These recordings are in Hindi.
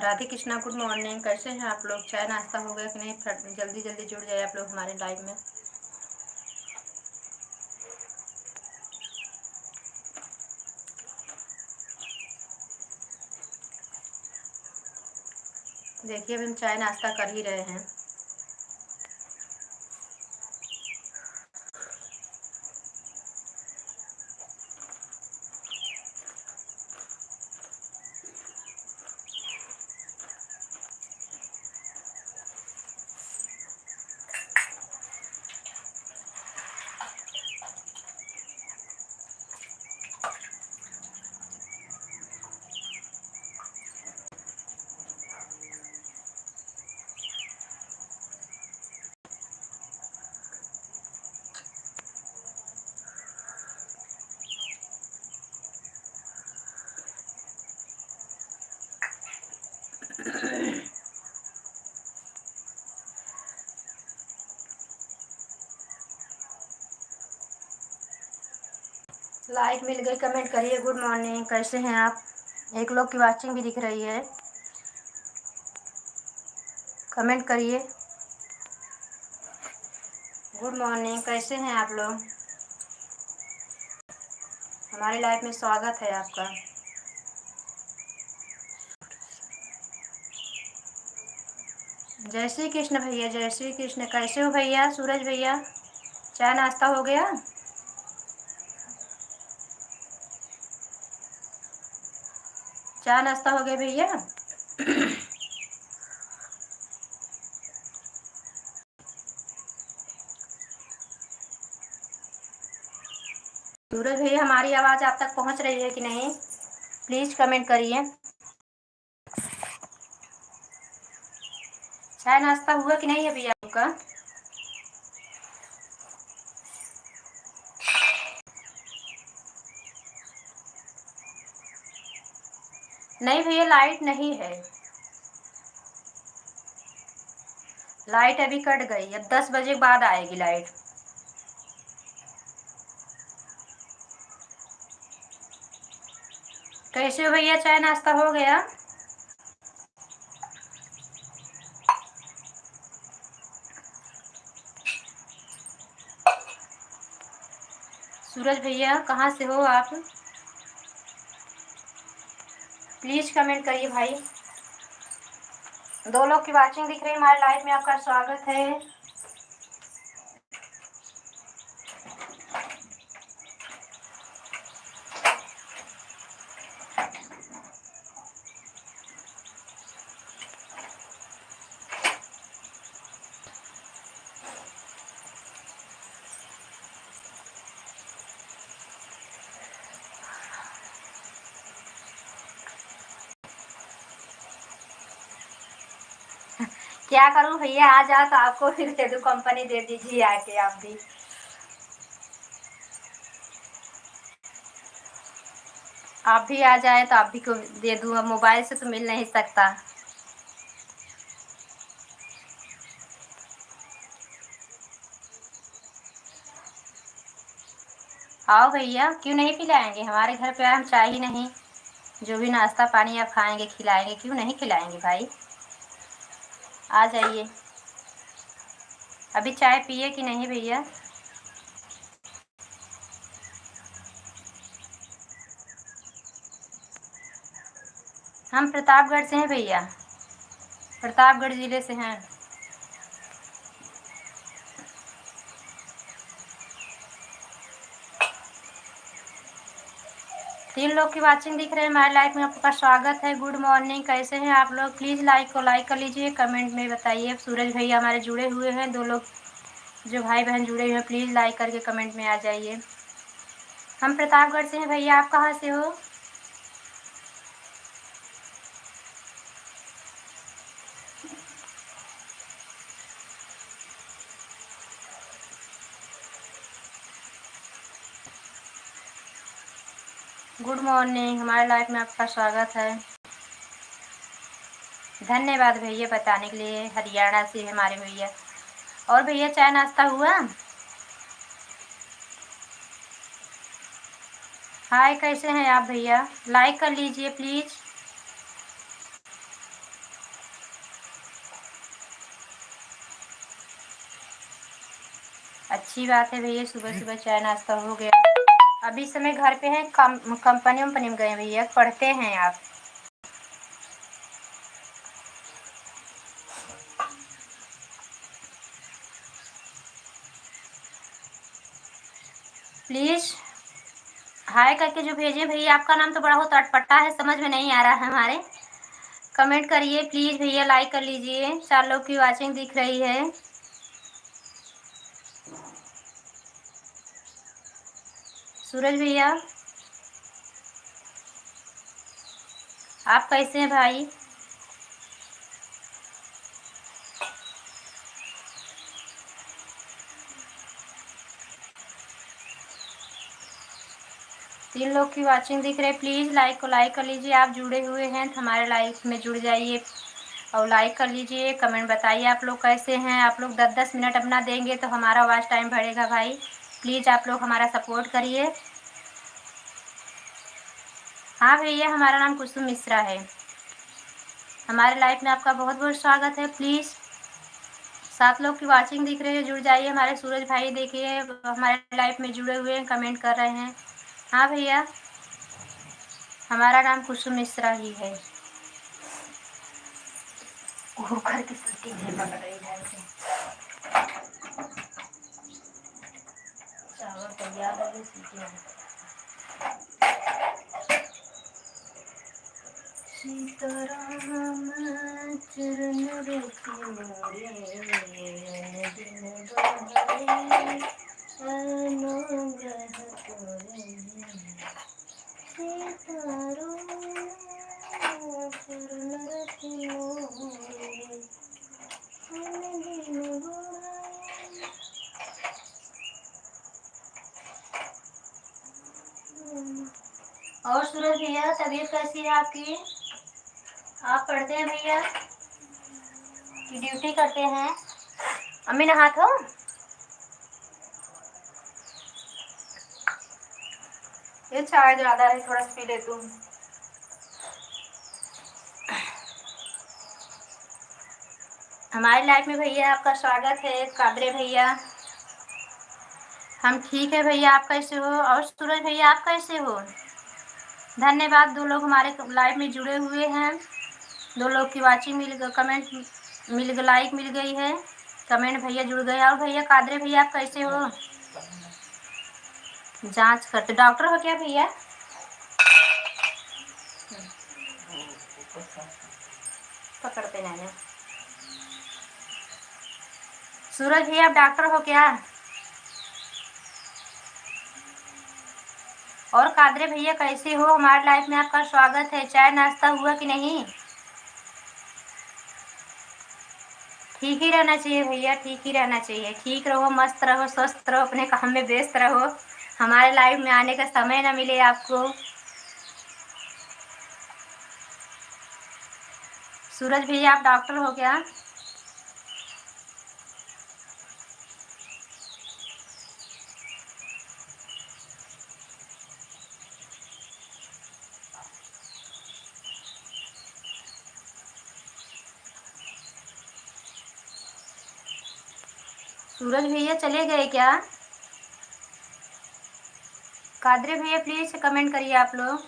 Radhe Krishna, good morning. कैसे हैं आप लोग? चाय नाश्ता हो गया कि नहीं? जल्दी जल्दी जुड़ जाए आप लोग हमारे लाइव में। देखिए अभी हम चाय नाश्ता कर ही रहे हैं। लाइक मिल गई, कमेंट करिए गुड मॉर्निंग। कैसे हैं आप? एक लोग की वाचिंग भी दिख रही है, कमेंट करिए गुड मॉर्निंग। कैसे हैं आप लोग? हमारे लाइव में स्वागत है आपका। जय श्री कृष्ण भैया, जय श्री कृष्ण। कैसे हो भैया? सूरज भैया, चाय नाश्ता हो गया? चाय नाश्ता हो गया भैया? सूरज भैया, हमारी आवाज़ आप तक पहुंच रही है कि नहीं? प्लीज़ कमेंट करिए। चाय नाश्ता हुआ कि नहीं अभी आपका? नहीं भैया, लाइट नहीं है। लाइट अभी कट गई, अब 10 बजे बाद आएगी लाइट। कैसे हो भैया? चाय नाश्ता हो गया? सूरज भैया, कहाँ से हो आप? प्लीज कमेंट करिए भाई। 2 लोग की वाचिंग दिख रही है हमारे लाइव में, आपका स्वागत है। क्या करूं भैया, आ जा तो आपको फिर दे दूं, कंपनी दे दीजिए आके आप भी। आप भी आ जाए तो आप भी को दे दूं, अब मोबाइल से तो मिल नहीं सकता। आओ भैया, क्यों नहीं खिलाएंगे? हमारे घर पे हम चाय ही नहीं, जो भी नाश्ता पानी आप खाएंगे खिलाएंगे, क्यों नहीं खिलाएंगे भाई? आ जाइए। अभी चाय पिए कि नहीं भैया? हम प्रतापगढ़ से हैं भैया, प्रतापगढ़ ज़िले से हैं। 3 लोग की वाचिंग दिख रहे हैं हमारे लाइव में, आपका स्वागत है। Good morning. कैसे हैं आप लोग? प्लीज़ लाइक को लाइक कर लीजिए, कमेंट में बताइए। सूरज भैया हमारे जुड़े हुए हैं, 2 लोग जो भाई बहन जुड़े हुए हैं, प्लीज़ लाइक करके कमेंट में आ जाइए। हम प्रतापगढ़ से हैं भैया, आप कहाँ से हो? गुड मॉर्निंग, हमारे लाइव में आपका स्वागत है। धन्यवाद भैया बताने के लिए। हरियाणा से हमारे भैया। और भैया चाय नाश्ता हुआ? हाय, कैसे हैं आप भैया? लाइक कर लीजिए प्लीज़। अच्छी बात है भैया, सुबह सुबह चाय नाश्ता हो गया। अभी इस समय घर पे हैं, कंपनी वंपनी में गए भैया, पढ़ते हैं आप? प्लीज़ हाय करके जो भेजे भैया, आपका नाम तो बड़ा बहुत अटपटा है, समझ में नहीं आ रहा है हमारे। कमेंट करिए प्लीज़ भैया, लाइक कर लीजिए। 4 लोग की वाचिंग दिख रही है। सूरज भैया आप कैसे हैं भाई? तीन लोग की वाचिंग दिख रही है, प्लीज़ लाइक को लाइक कर लीजिए। आप जुड़े हुए हैं तो हमारे लाइक में जुड़ जाइए और लाइक कर लीजिए। कमेंट बताइए आप लोग कैसे हैं। आप लोग 10-10 मिनट अपना देंगे तो हमारा वॉच टाइम बढ़ेगा भाई। प्लीज़ आप लोग हमारा सपोर्ट करिए। हाँ भैया, हमारा नाम कुसुम मिश्रा है। हमारे लाइफ में आपका बहुत बहुत स्वागत है। प्लीज़ 7 लोग की वाचिंग दिख रही है, जुड़ जाइए। हमारे सूरज भाई देखिए हमारे लाइफ में जुड़े हुए हैं, कमेंट कर रहे हैं। हाँ भैया, हमारा नाम कुसुम मिश्रा ही है। कुकर की सीटी नहीं पकड़ रही है से। चावल तैयार है, सीटी नहीं। सीताराम चरण रखी मोरे, दिन बहारे अनुग्रह तोरे। सीताराम चरण रखी मोरे, दिन बहारे। और सूरज भैया तबीयत कैसी है आपकी? आप पढ़ते हैं भैया कि ड्यूटी करते हैं? अम्मी नहा थो, ये चाय ज़्यादा है, थोड़ा पी ले तू। हमारी लाइफ में भैया आपका स्वागत है कादरे भैया। हम ठीक है भैया, आप कैसे हो? और सूरज भैया आप कैसे हो? धन्यवाद, 2 लोग हमारे लाइव में जुड़े हुए हैं। 2 लोग की वाचिंग मिल गई, कमेंट मिल गई, लाइक मिल गई है, कमेंट भैया जुड़ गए। और भैया कादरे भैया आप कैसे हो? जांच करते, डॉक्टर हो क्या भैया? पकड़ते नहीं। सूरज भैया आप डॉक्टर हो क्या? और कादरे भैया कैसे हो? हमारे लाइफ में आपका स्वागत है। चाय नाश्ता हुआ कि नहीं? ठीक ही रहना चाहिए भैया, ठीक ही रहना चाहिए। ठीक रहो, मस्त रहो, स्वस्थ रहो, अपने काम में व्यस्त रहो। हमारे लाइफ में आने का समय ना मिले आपको। सूरज भैया आप डॉक्टर हो क्या? सूरज भैया चले गए क्या? कादरे भैया प्लीज कमेंट करिए आप लोग।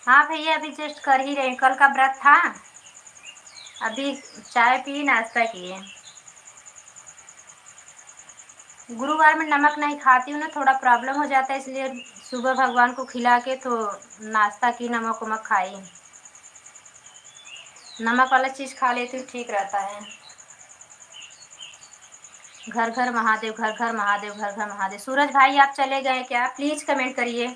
हाँ भैया अभी जस्ट कर ही रहे, कल का व्रत था, अभी चाय पी नाश्ता किए। गुरुवार में नमक नहीं खाती हूँ ना, थोड़ा प्रॉब्लम हो जाता है, इसलिए सुबह भगवान को खिला के तो नाश्ता की, नमक वमक खाई। नमक वाला चीज़ खा लेती हूँ, ठीक रहता है। घर घर महादेव, घर घर महादेव, घर घर महादेव। सूरज भाई आप चले गए क्या? प्लीज़ कमेंट करिए।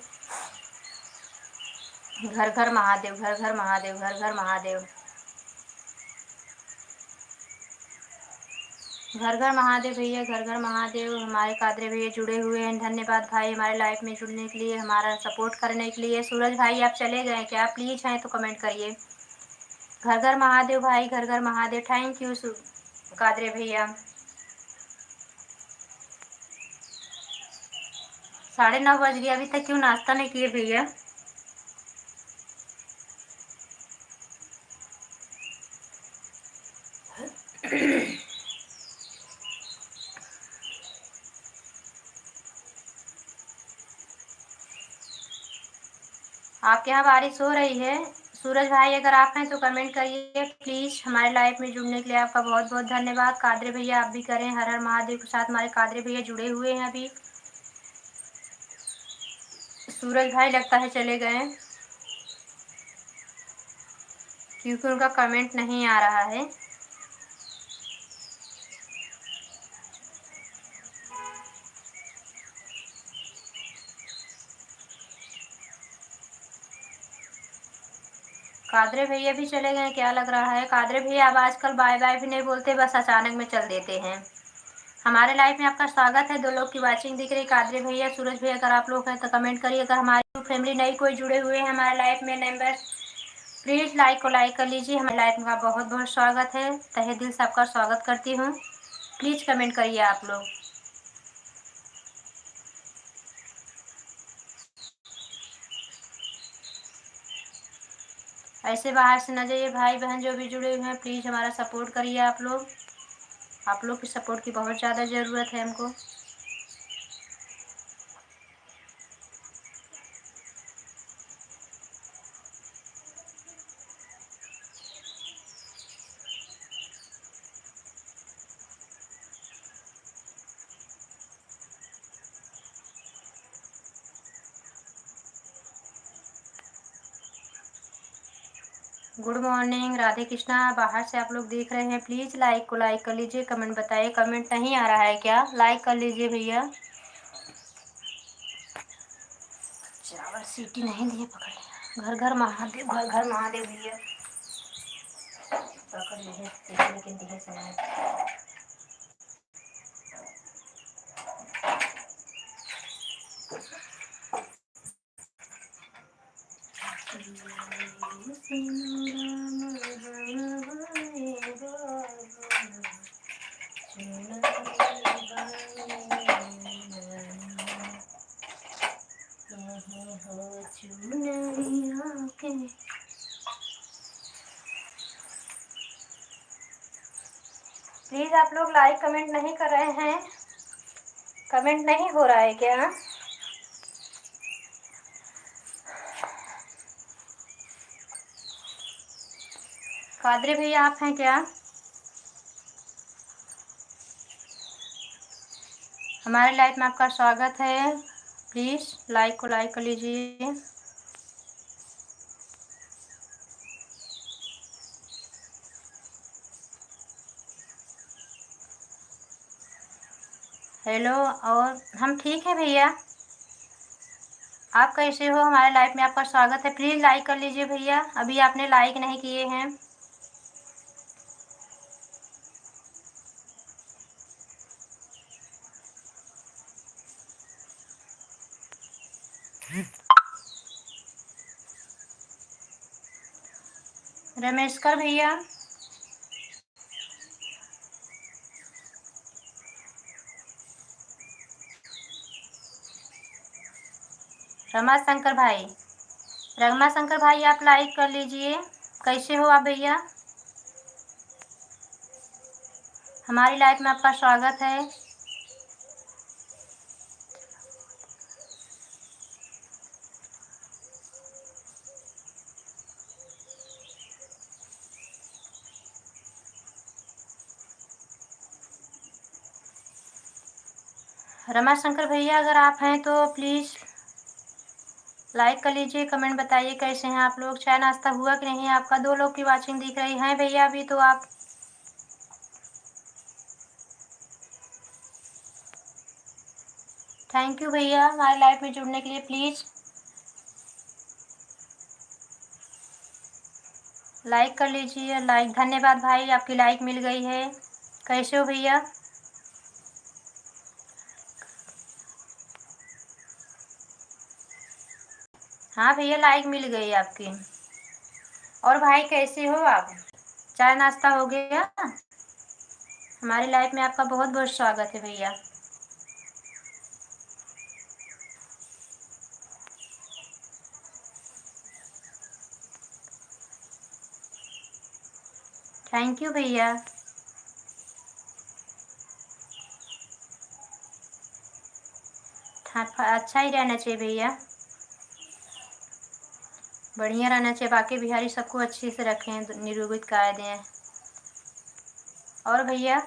घर घर महादेव, घर घर महादेव, घर घर महादेव, घर घर महादेव भैया, घर घर महादेव। हमारे कादरे भैया जुड़े हुए हैं, धन्यवाद भाई हमारे लाइफ में जुड़ने के लिए, हमारा सपोर्ट करने के लिए। सूरज भाई आप चले गए क्या? प्लीज़ हैं तो कमेंट करिए। घर घर महादेव भाई, घर घर महादेव। थैंक यू कादरे भैया। 9:30 बज गया, अभी तक क्यों नाश्ता नहीं किए भैया? आपके यहाँ बारिश हो रही है? सूरज भाई अगर आप हैं तो कमेंट करिए प्लीज़। हमारे लाइव में जुड़ने के लिए आपका बहुत बहुत धन्यवाद। कादरे भैया आप भी करें। हर हर महादेव के साथ हमारे कादरे भैया जुड़े हुए हैं अभी। सूरज भाई लगता है चले गए, क्योंकि उनका कमेंट नहीं आ रहा है। कादरे भैया भी चले गए क्या लग रहा है? कादरे भैया अब आजकल बाय बाय भी नहीं बोलते, बस अचानक में चल देते हैं। हमारे लाइफ में आपका स्वागत है। 2 लोग की वाचिंग दिख रही, कादरे भैया, सूरज भैया। अगर आप लोग हैं तो कमेंट करिए। अगर हमारी फैमिली नई कोई जुड़े हुए हैं हमारे लाइफ में मेंबर्स, प्लीज़ लाइक कर लीजिए। हमारे लाइफ में आपका बहुत बहुत स्वागत है। तहे दिल से आपका स्वागत करती हूँ। प्लीज़ कमेंट करिए आप लोग। ऐसे बाहर से न जाइए भाई बहन जो भी जुड़े हुए हैं, प्लीज़ हमारा सपोर्ट करिए आप लोग। आप लोग की सपोर्ट की बहुत ज़्यादा ज़रूरत है हमको। Good morning, Radhe Krishna. बाहर से आप लोग देख रहे हैं, प्लीज़ लाइक कर लीजिए, कमेंट बताइए। कमेंट नहीं आ रहा है क्या? लाइक कर लीजिए भैया। चावल सीटी नहीं दिए, पकड़ लिया। घर घर महादेव, घर घर महादेव भैया। पकड़ लिए लेकिन दिए समय। प्लीज़ आप लोग लाइक कमेंट नहीं कर रहे हैं। कमेंट नहीं हो रहा है क्या? कादरे भैया आप हैं क्या? हमारे लाइफ में आपका स्वागत है। प्लीज़ लाइक कर लीजिए। हेलो, और हम ठीक हैं भैया। आप कैसे हो? हमारे लाइफ में आपका स्वागत है। प्लीज़ लाइक कर लीजिए भैया, अभी आपने लाइक नहीं किए हैं। रमेशकर भैया, रमा शंकर भाई आप लाइक कर लीजिए। कैसे हो आप भैया? हमारी लाइफ में आपका स्वागत है। रमाशंकर भैया अगर आप हैं तो प्लीज़ लाइक कर लीजिए, कमेंट बताइए कैसे हैं आप लोग। चाय नाश्ता हुआ कि नहीं आपका? 2 लोग की वाचिंग दिख रही है भैया अभी तो आप। थैंक यू भैया हमारे लाइफ में जुड़ने के लिए। प्लीज़ लाइक कर लीजिए। लाइक, धन्यवाद भाई, आपकी लाइक मिल गई है। कैसे हो भैया? हाँ भैया लाइक मिल गई आपकी। और भाई कैसे हो आप? चाय नाश्ता हो गया? हमारी लाइफ में आपका बहुत बहुत स्वागत है भैया। थैंक यू भैया। अच्छा ही रहना चाहिए भैया, बढ़िया रहना चाहिए। बाकी बिहारी सबको अच्छे से रखें, निरोगित काय दें। और भैया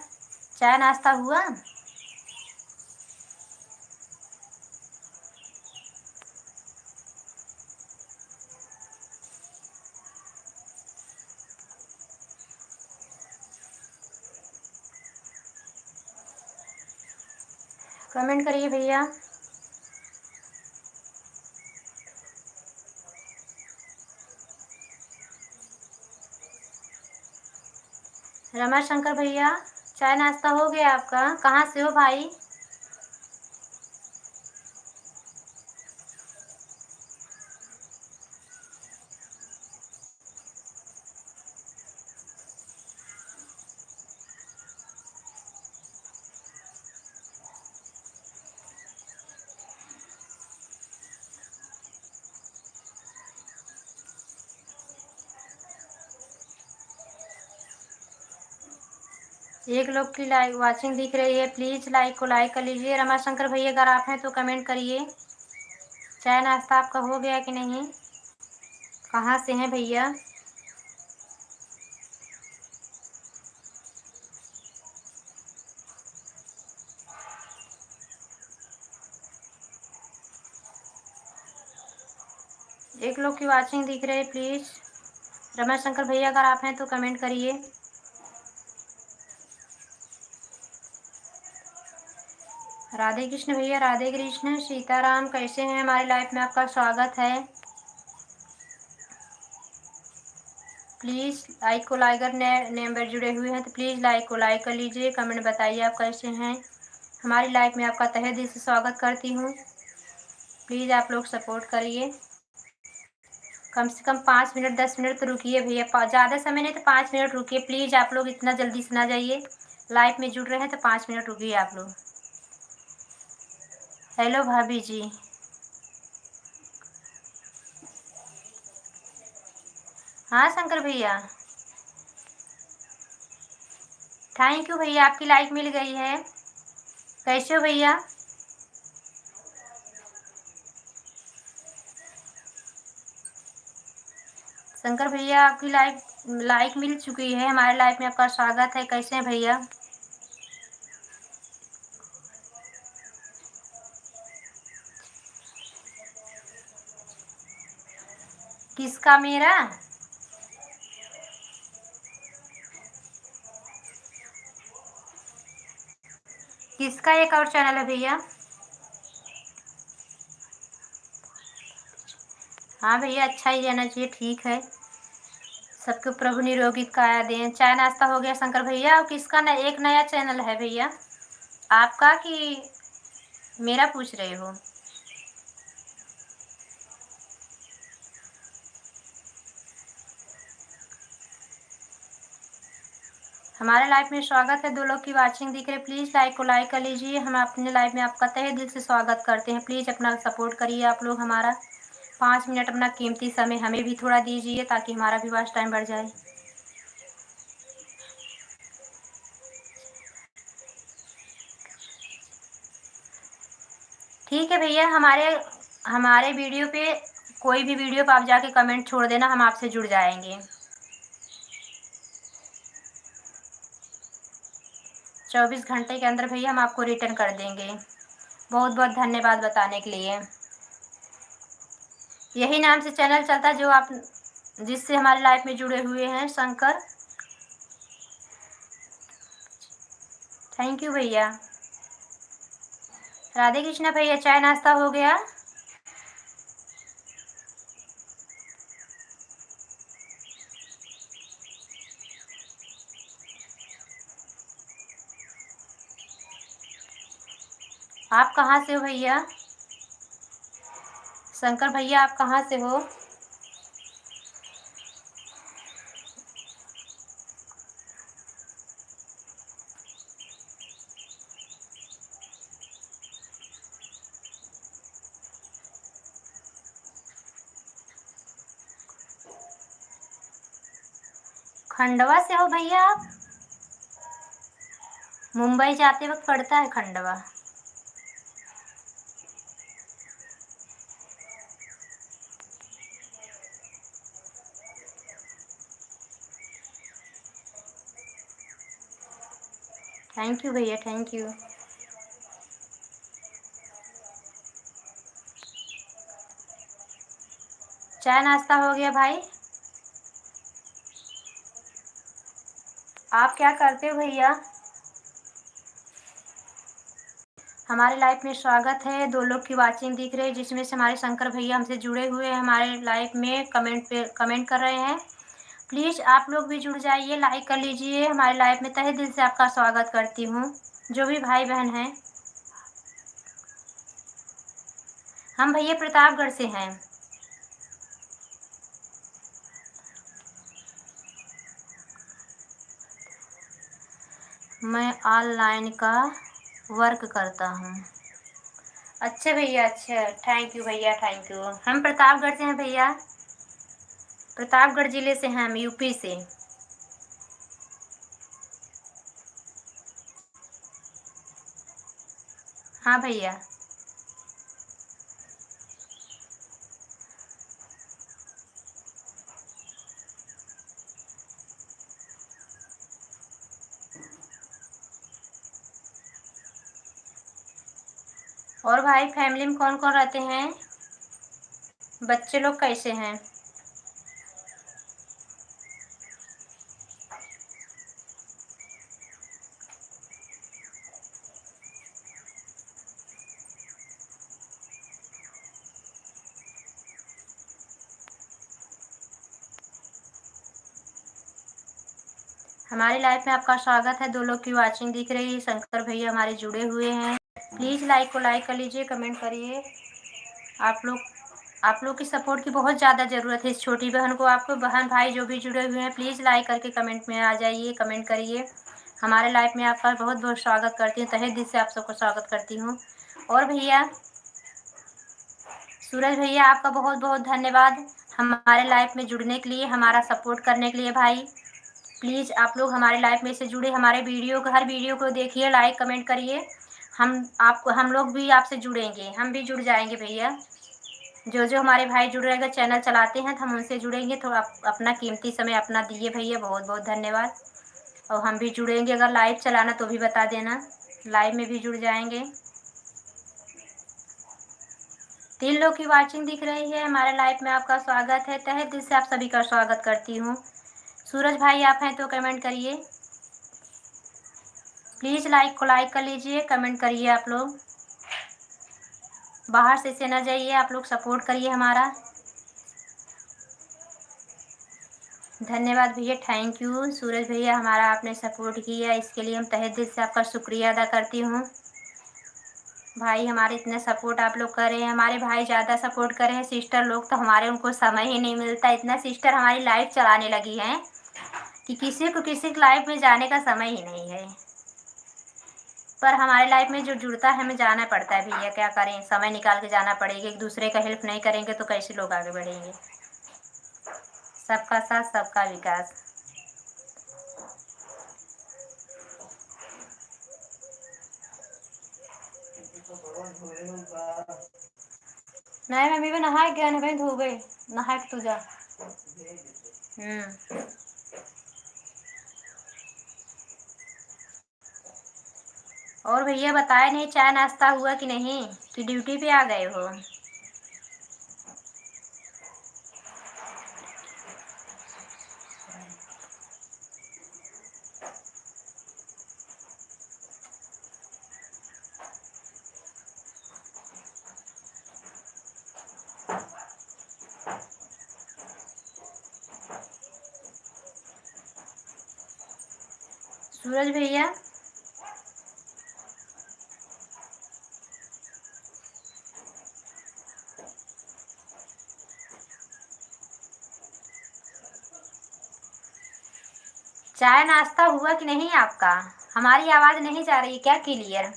चाय नाश्ता हुआ? कमेंट करिए भैया। रमाशंकर भैया चाय नाश्ता हो गया आपका? कहाँ से हो भाई? एक लोग की लाइक वाचिंग दिख रही है, प्लीज़ लाइक को लाइक कर लीजिए। रमाशंकर भैया अगर आप हैं तो कमेंट करिए। चाय नाश्ता आपका हो गया कि नहीं? कहाँ से हैं भैया? एक लोग की वाचिंग दिख रही है, प्लीज़ रमाशंकर भैया अगर आप हैं तो कमेंट करिए। राधे कृष्ण भैया, राधे कृष्ण। सीताराम, कैसे हैं? हमारी लाइफ में आपका स्वागत है। प्लीज़ लाइक को लाइक, अगर नए मेंबर जुड़े हुए हैं तो प्लीज़ लाइक को लाइक कर लीजिए। कमेंट बताइए आप कैसे हैं। हमारी लाइफ में आपका तहे दिल से स्वागत करती हूँ। प्लीज़ आप लोग सपोर्ट करिए। कम से कम 5 मिनट 10 मिनट तो रुकिए भैया, ज़्यादा समय नहीं तो 5 मिनट रुकिए प्लीज़। आप लोग इतना जल्दी से ना जाइए, लाइफ में जुड़ रहे हैं तो 5 मिनट रुकिए आप लोग। हेलो भाभी जी। हाँ शंकर भैया, थैंक यू भैया, आपकी लाइक मिल गई है। कैसे हो भैया? शंकर भैया आपकी लाइक मिल चुकी है, हमारे लाइफ में आपका स्वागत है। कैसे हैं भैया? किसका? मेरा? किसका एक और चैनल है भैया? हाँ भैया, अच्छा ही रहना चाहिए, ठीक है। सबको प्रभु निरोगी काया दें। चाय नाश्ता हो गया शंकर भैया? और किसका एक नया चैनल है भैया आपका कि मेरा पूछ रहे हो? हमारे लाइफ में स्वागत है। 2 लोग की वाचिंग दिख रही है, प्लीज़ लाइक को लाइक कर लीजिए। हम अपने लाइफ में आपका तहे दिल से स्वागत करते हैं। प्लीज़ अपना सपोर्ट करिए आप लोग हमारा। 5 मिनट अपना कीमती समय हमें भी थोड़ा दीजिए ताकि हमारा भी वॉच टाइम बढ़ जाए। ठीक है भैया, हमारे वीडियो पे कोई भी वीडियो पे आप जाके कमेंट छोड़ देना, हम आपसे जुड़ जाएंगे। 24 घंटे के अंदर भैया हम आपको रिटर्न कर देंगे। बहुत बहुत धन्यवाद बताने के लिए। यही नाम से चैनल चलता है जो आप जिससे हमारे लाइफ में जुड़े हुए हैं, शंकर। थैंक यू भैया। राधे कृष्णा भैया, चाय नाश्ता हो गया? आप कहाँ से हो भैया? शंकर भैया आप कहाँ से हो? खंडवा से हो भैया आप? मुंबई जाते वक्त पड़ता है खंडवा। थैंक यू भैया, थैंक यू। चाय नाश्ता हो गया भाई? आप क्या करते हो भैया? हमारे लाइव में स्वागत है। 2 लोग की वाचिंग दिख रही है, जिसमें से हमारे शंकर भैया हमसे जुड़े हुए हैं, हमारे लाइव में कमेंट कर रहे हैं। प्लीज़ आप लोग भी जुड़ जाइए, लाइक कर लीजिए। हमारे लाइव में तहे दिल से आपका स्वागत करती हूँ, जो भी भाई बहन हैं। हम भैया प्रतापगढ़ से हैं। मैं ऑनलाइन का वर्क करता हूँ। अच्छा भैया, अच्छा, थैंक यू भैया, थैंक यू। हम प्रतापगढ़ से हैं भैया, प्रतापगढ़ ज़िले से हैं हम, यूपी से। हाँ भैया। और भाई फैमिली में कौन कौन रहते हैं? बच्चे लोग कैसे हैं? हमारी लाइफ में आपका स्वागत है। 2 लोग की वाचिंग दिख रही है, शंकर भैया हमारे जुड़े हुए हैं। प्लीज़ लाइक को लाइक कर लीजिए, कमेंट करिए। आप लोग की सपोर्ट की बहुत ज़्यादा ज़रूरत है इस छोटी बहन को। आपको बहन भाई जो भी जुड़े हुए हैं, प्लीज़ लाइक करके कमेंट में आ जाइए, कमेंट करिए। हमारे लाइफ में आपका बहुत बहुत स्वागत करती हूँ, तहे दिल से आप सबको स्वागत करती हूँ। और भैया सूरज भैया, आपका बहुत बहुत धन्यवाद हमारे लाइफ में जुड़ने के लिए, हमारा सपोर्ट करने के लिए। भाई प्लीज़ आप लोग हमारे लाइफ में से जुड़े, हमारे हर वीडियो को देखिए, लाइक कमेंट करिए। हम लोग भी आपसे जुड़ेंगे, हम भी जुड़ जाएंगे भैया। जो जो हमारे भाई जुड़ रहेगा, चैनल चलाते हैं, तो हम उनसे जुड़ेंगे। तो आप अपना कीमती समय अपना दिए भैया, बहुत बहुत धन्यवाद। और हम भी जुड़ेंगे, अगर लाइव चलाना तो भी बता देना, लाइव में भी जुड़ जाएंगे। 3 लोग की वाचिंग दिख रही है, हमारे लाइव में आपका स्वागत है। तहे दिल से आप सभी का स्वागत करती हूँ। सूरज भाई आप हैं तो कमेंट करिए, प्लीज़ लाइक को लाइक कर लीजिए, कमेंट करिए। आप लोग बाहर से न जाइए, आप लोग सपोर्ट करिए हमारा। धन्यवाद भैया, थैंक यू सूरज भैया, हमारा आपने सपोर्ट किया, इसके लिए हम तहे दिल से आपका शुक्रिया अदा करती हूँ। भाई हमारे इतने सपोर्ट आप लोग कर रहे हैं, हमारे भाई ज़्यादा सपोर्ट कर रहे हैं। सिस्टर लोग तो हमारे, उनको समय ही नहीं मिलता। इतना सिस्टर हमारी लाइव चलाने लगी हैं कि किसी को लाइव में जाने का समय ही नहीं है। पर हमारे लाइफ में जो जुड़ता है, हमें जाना पड़ता है भैया, क्या करें, समय निकाल के जाना पड़ेगा। एक दूसरे का हेल्प नहीं करेंगे तो कैसे लोग आगे बढ़ेंगे। सबका साथ सबका विकास। नहीं मम्मी भी नहा गया, नहीं धो गए, नहा के तू जा। और भैया बताए नहीं, चाय नाश्ता हुआ कि नहीं, कि ड्यूटी पे आ गए हो? सूरज भैया चाय नाश्ता हुआ कि नहीं आपका? हमारी आवाज़ नहीं जा रही क्या क्लियर?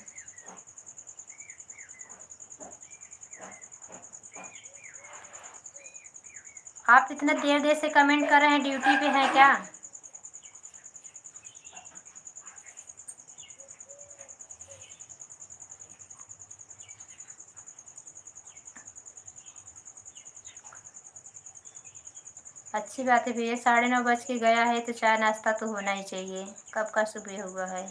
आप इतना देर देर से कमेंट कर रहे हैं, ड्यूटी पे हैं क्या? अच्छी बात है भैया, 9:30 बज के गया है तो चाय नाश्ता तो होना ही चाहिए। कब का सुबह हुआ है।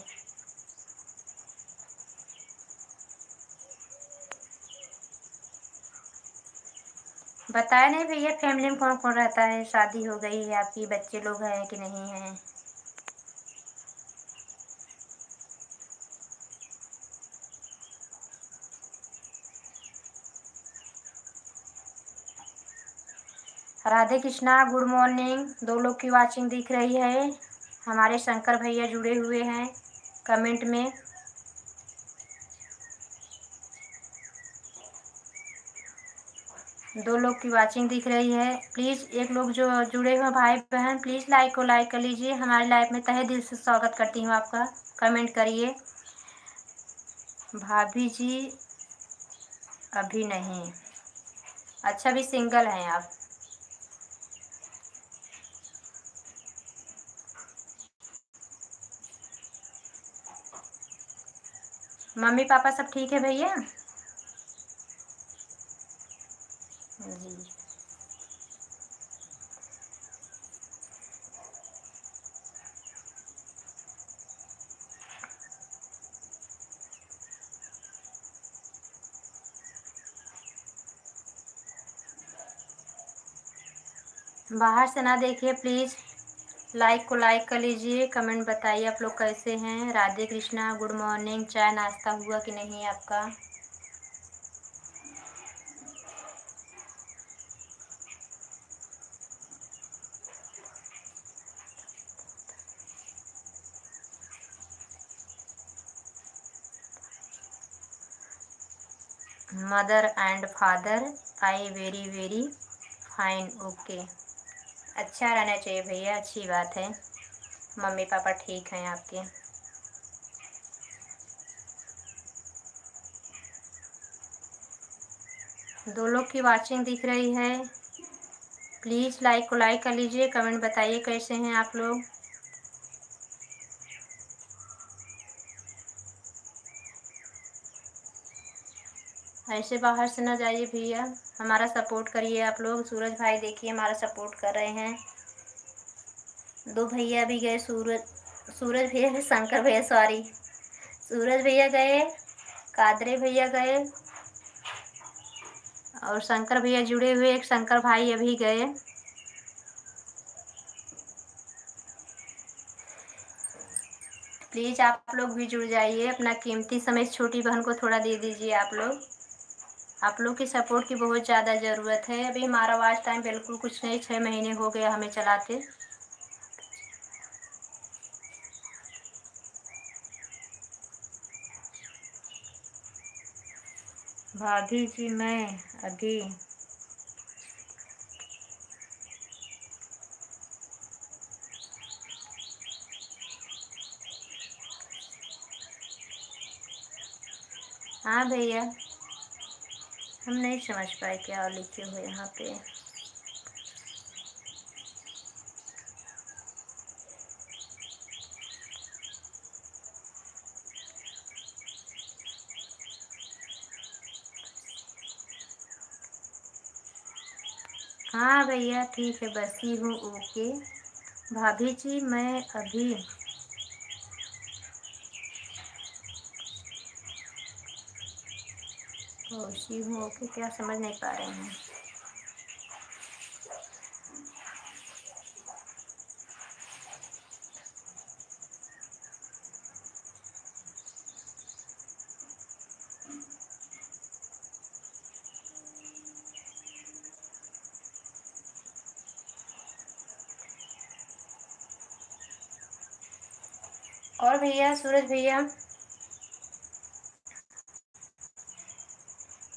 बताया नहीं भैया, फैमिली में कौन कौन रहता है? शादी हो गई है आपकी, बच्चे लोग हैं कि नहीं हैं? Radhe Krishna, good morning. 2 लोग की वाचिंग दिख रही है। हमारे शंकर भैया जुड़े हुए हैं कमेंट में। 2 लोग की वाचिंग दिख रही है। प्लीज़ एक लोग जो जुड़े हुए भाई बहन, प्लीज़ लाइक कर लीजिए। हमारी लाइफ में तहे दिल से स्वागत करती हूँ आपका। कमेंट करिए। भाभी जी अभी नहीं। अच्छा, भी सिंगल हैं आप? मम्मी पापा सब ठीक है भैया? जी। बाहर से ना देखिए प्लीज़। लाइक कर लीजिए। कमेंट बताइए आप लोग कैसे हैं। Radhe Krishna, good morning. चाय नाश्ता हुआ कि नहीं आपका? Mother and father I very very fine. Okay, अच्छा रहना चाहिए भैया, अच्छी बात है। मम्मी पापा ठीक हैं आपके? 2 लोग की वाचिंग दिख रही है। प्लीज़ लाइक कर लीजिए। कमेंट बताइए कैसे हैं आप लोग। ऐसे बाहर से ना जाइए भैया, हमारा सपोर्ट करिए आप लोग। सूरज भाई देखिए हमारा सपोर्ट कर रहे हैं। 2 भैया भी गए। सूरज भैया, शंकर भैया, सॉरी, सूरज भैया गए, कादरे भैया गए और शंकर भैया जुड़े हुए। एक शंकर भाई अभी गए। प्लीज़ आप लोग भी जुड़ जाइए। अपना कीमती समय इस छोटी बहन को थोड़ा दे दीजिए आप लोग। आप लोग की सपोर्ट की बहुत ज़्यादा ज़रूरत है। अभी हमारा वॉच टाइम बिल्कुल कुछ नहीं, 6 महीने हो गया हमें चलाते। भाभी जी मैं अभी हाँ भैया, हम नहीं समझ पाए क्या लिखे हुए यहाँ पे। हाँ भैया ठीक है, बसी हूँ। ओके भाभी जी मैं अभी बसी हूँ। ओके, क्या समझ नहीं पा रहे हैं? और भैया, सूरज भैया,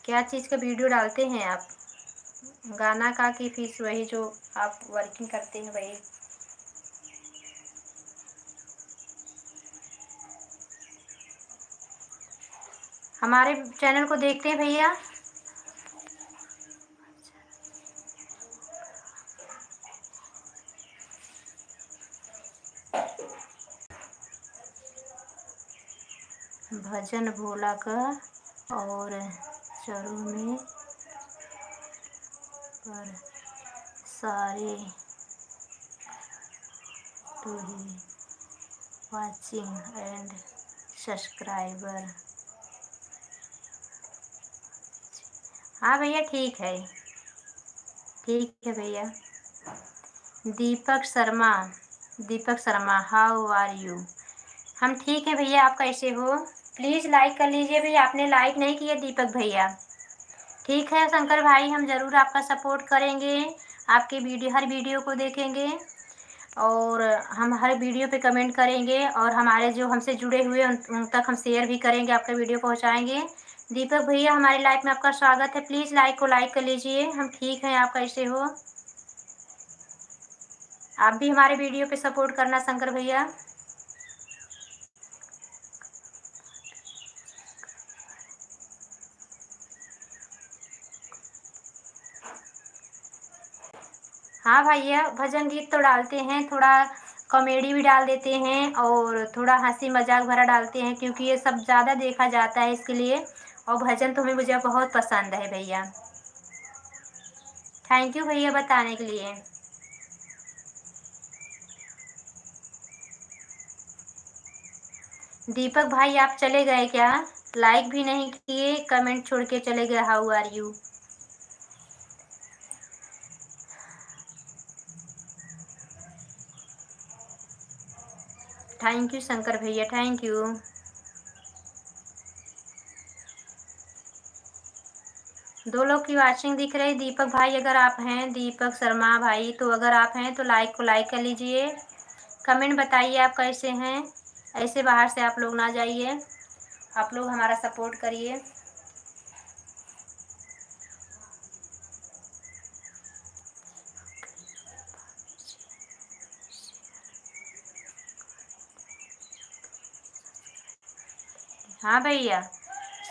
क्या चीज़ का वीडियो डालते हैं आप? गाना का कि फीस वही जो आप वर्किंग करते हैं वही? हमारे चैनल को देखते हैं भैया? भजन भोला का और चरों में पर सारे टू ही वाचिंग एंड सब्सक्राइबर। हाँ भैया ठीक है। ठीक है भैया। Deepak Sharma, Deepak Sharma, how are you? हम ठीक है भैया, आप कैसे हो? प्लीज़ लाइक कर लीजिए भैया, आपने लाइक नहीं किया दीपक भैया। ठीक है शंकर भाई, हम ज़रूर आपका सपोर्ट करेंगे, आपके वीडियो हर वीडियो को देखेंगे और हम हर वीडियो पे कमेंट करेंगे और हमारे जो हमसे जुड़े हुए उन तक हम शेयर भी करेंगे, आपका वीडियो पहुंचाएंगे। दीपक भैया, हमारी लाइफ में आपका स्वागत है, प्लीज़ लाइक को लाइक कर लीजिए। हम ठीक हैं, आप कैसे हो? आप भी हमारे वीडियो पे सपोर्ट करना शंकर भैया। हाँ भैया, भजन गीत तो डालते हैं, थोड़ा कॉमेडी भी डाल देते हैं और थोड़ा हंसी मजाक भरा डालते हैं, क्योंकि ये सब ज़्यादा देखा जाता है इसके लिए। और भजन तो हमें मुझे बहुत पसंद है भैया। थैंक यू भैया बताने के लिए। दीपक भाई, आप चले गए क्या? लाइक भी नहीं किए, कमेंट छोड़ के चले गए, how are you? Thank you Shankar भैया, थैंक यू। दो लोग की वाचिंग दिख रही। दीपक भाई अगर आप हैं, दीपक शर्मा भाई, तो अगर आप हैं तो लाइक को लाइक कर लीजिए, कमेंट बताइए आप कैसे हैं। ऐसे बाहर से आप लोग ना जाइए, आप लोग हमारा सपोर्ट करिए। हाँ भैया,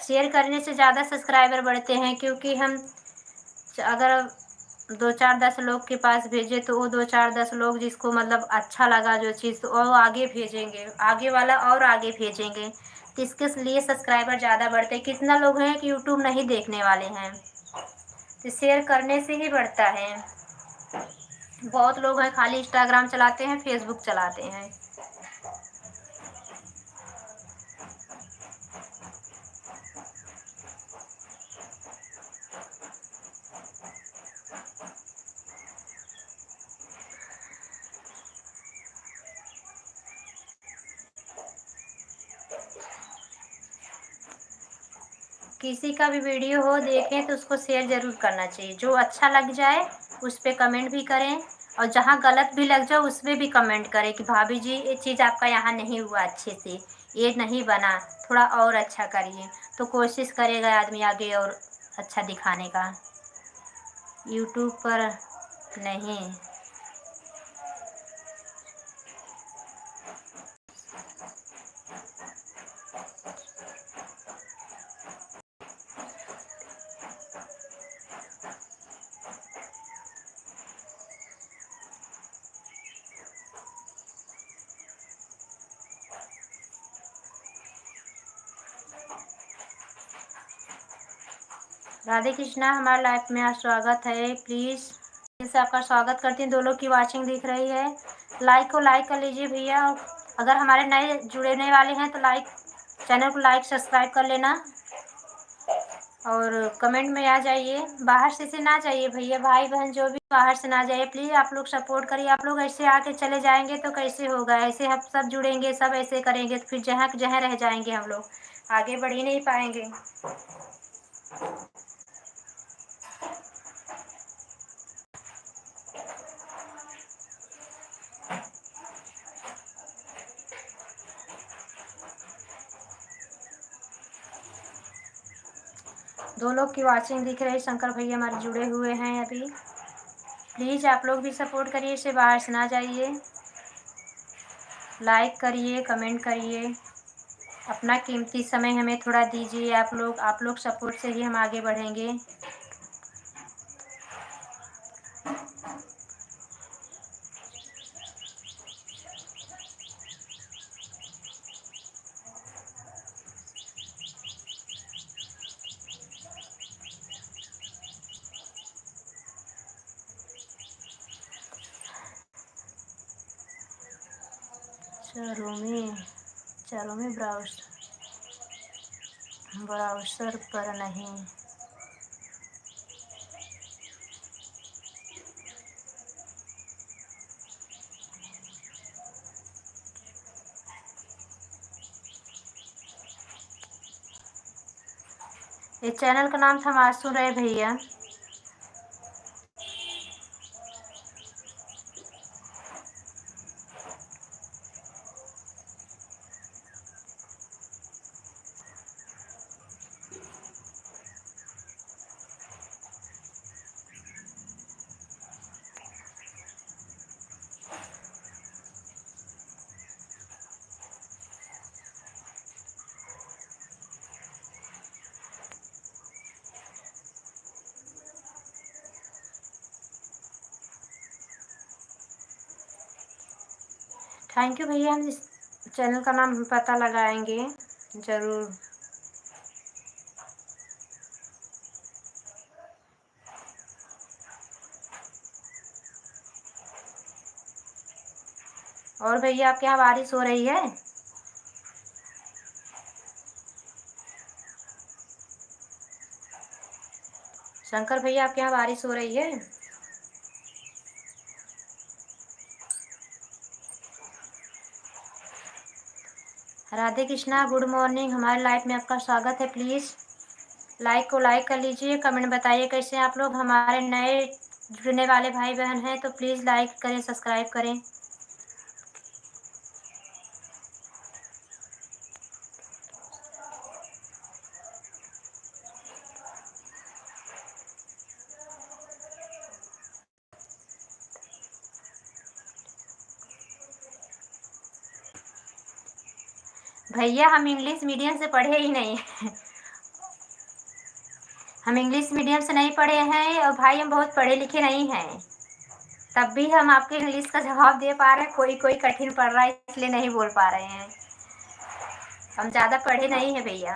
शेयर करने से ज़्यादा सब्सक्राइबर बढ़ते हैं, क्योंकि हम अगर 2 4 10 लोग के पास भेजे तो वो 2 4 10 लोग जिसको मतलब अच्छा लगा जो चीज़, तो वो आगे भेजेंगे, आगे वाला और आगे भेजेंगे, तो इसके लिए सब्सक्राइबर ज़्यादा बढ़ते हैं। कितना लोग हैं कि यूट्यूब नहीं देखने वाले हैं, तो शेयर करने से ही बढ़ता है। बहुत लोग हैं खाली इंस्टाग्राम चलाते हैं, फेसबुक चलाते हैं। किसी का भी वीडियो हो देखें तो उसको शेयर ज़रूर करना चाहिए, जो अच्छा लग जाए उस पर कमेंट भी करें, और जहाँ गलत भी लग जाए उस पर भी कमेंट करें कि भाभी जी ये चीज़ आपका यहाँ नहीं हुआ अच्छे से, ये नहीं बना, थोड़ा और अच्छा करिए, तो कोशिश करेगा आदमी आगे और अच्छा दिखाने का। यूट्यूब पर नहीं। राधे कृष्णा, हमारे लाइफ में आज स्वागत है, प्लीज़ से आपका स्वागत करती हूँ। दो लोग की वाचिंग दिख रही है, लाइक को लाइक कर लीजिए भैया। अगर हमारे नए जुड़ने वाले हैं तो लाइक, चैनल को लाइक सब्सक्राइब कर लेना और कमेंट में आ जाइए। बाहर से ना जाइए भैया, भाई बहन जो भी बाहर से ना जाइए, प्लीज़ आप लोग सपोर्ट करिए। आप लोग ऐसे आके चले जाएंगे तो कैसे होगा? ऐसे हम सब जुड़ेंगे, सब ऐसे करेंगे तो फिर जहाँ जहाँ रह जाएंगे हम लोग, आगे बढ़ ही नहीं पाएंगे। दो लोग की वाचिंग दिख रही, शंकर भैया हमारे जुड़े हुए हैं अभी। प्लीज़ आप लोग भी सपोर्ट करिए, इसे बाहर से ना जाइए, लाइक करिए, कमेंट करिए, अपना कीमती समय हमें थोड़ा दीजिए। आप लोग सपोर्ट से ही हम आगे बढ़ेंगे। चलो मैं ब्राउज़र पर नहीं। इस चैनल का नाम था मासूम रहे भैया। थैंक यू भैया, हम इस चैनल का नाम पता लगाएंगे ज़रूर। और भैया आपके यहाँ बारिश हो रही है? शंकर भैया आपके यहाँ बारिश हो रही है? राधे कृष्णा, गुड मॉर्निंग, हमारे लाइफ में आपका स्वागत है। प्लीज़ लाइक को लाइक कर लीजिए, कमेंट बताइए कैसे हैं आप लोग। हमारे नए जुड़ने वाले भाई बहन हैं तो प्लीज़ लाइक करें, सब्सक्राइब करें। भैया हम इंग्लिश मीडियम से पढ़े ही नहीं हम इंग्लिश मीडियम से नहीं पढ़े हैं और भाई हम बहुत पढ़े लिखे नहीं हैं, तब भी हम आपके इंग्लिश का जवाब दे पा रहे हैं। कोई कोई कठिन पढ़ रहा है इसलिए नहीं बोल पा रहे हैं। हम ज़्यादा पढ़े नहीं हैं भैया।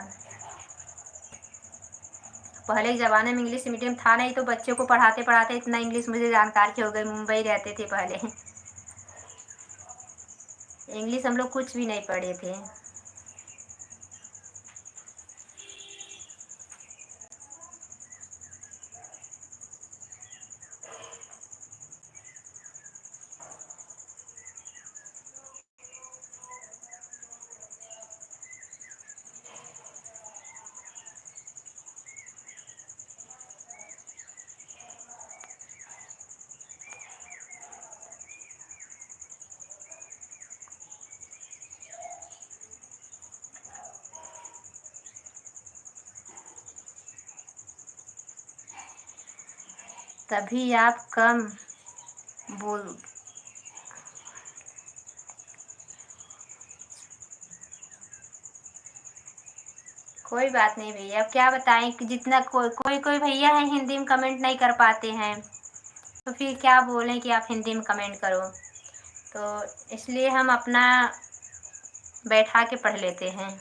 पहले के ज़माने में इंग्लिश मीडियम था नहीं तो बच्चों को पढ़ाते पढ़ाते इतना इंग्लिश मुझे जानकार हो गए। मुंबई रहते थे पहले, इंग्लिश हम लोग कुछ भी नहीं पढ़े थे। तभी आप कम बोल। कोई बात नहीं भैया, अब क्या बताएं कि जितना कोई कोई भैया है हिंदी में कमेंट नहीं कर पाते हैं, तो फिर क्या बोलें कि आप हिंदी में कमेंट करो। तो इसलिए हम अपना बैठा के पढ़ लेते हैं।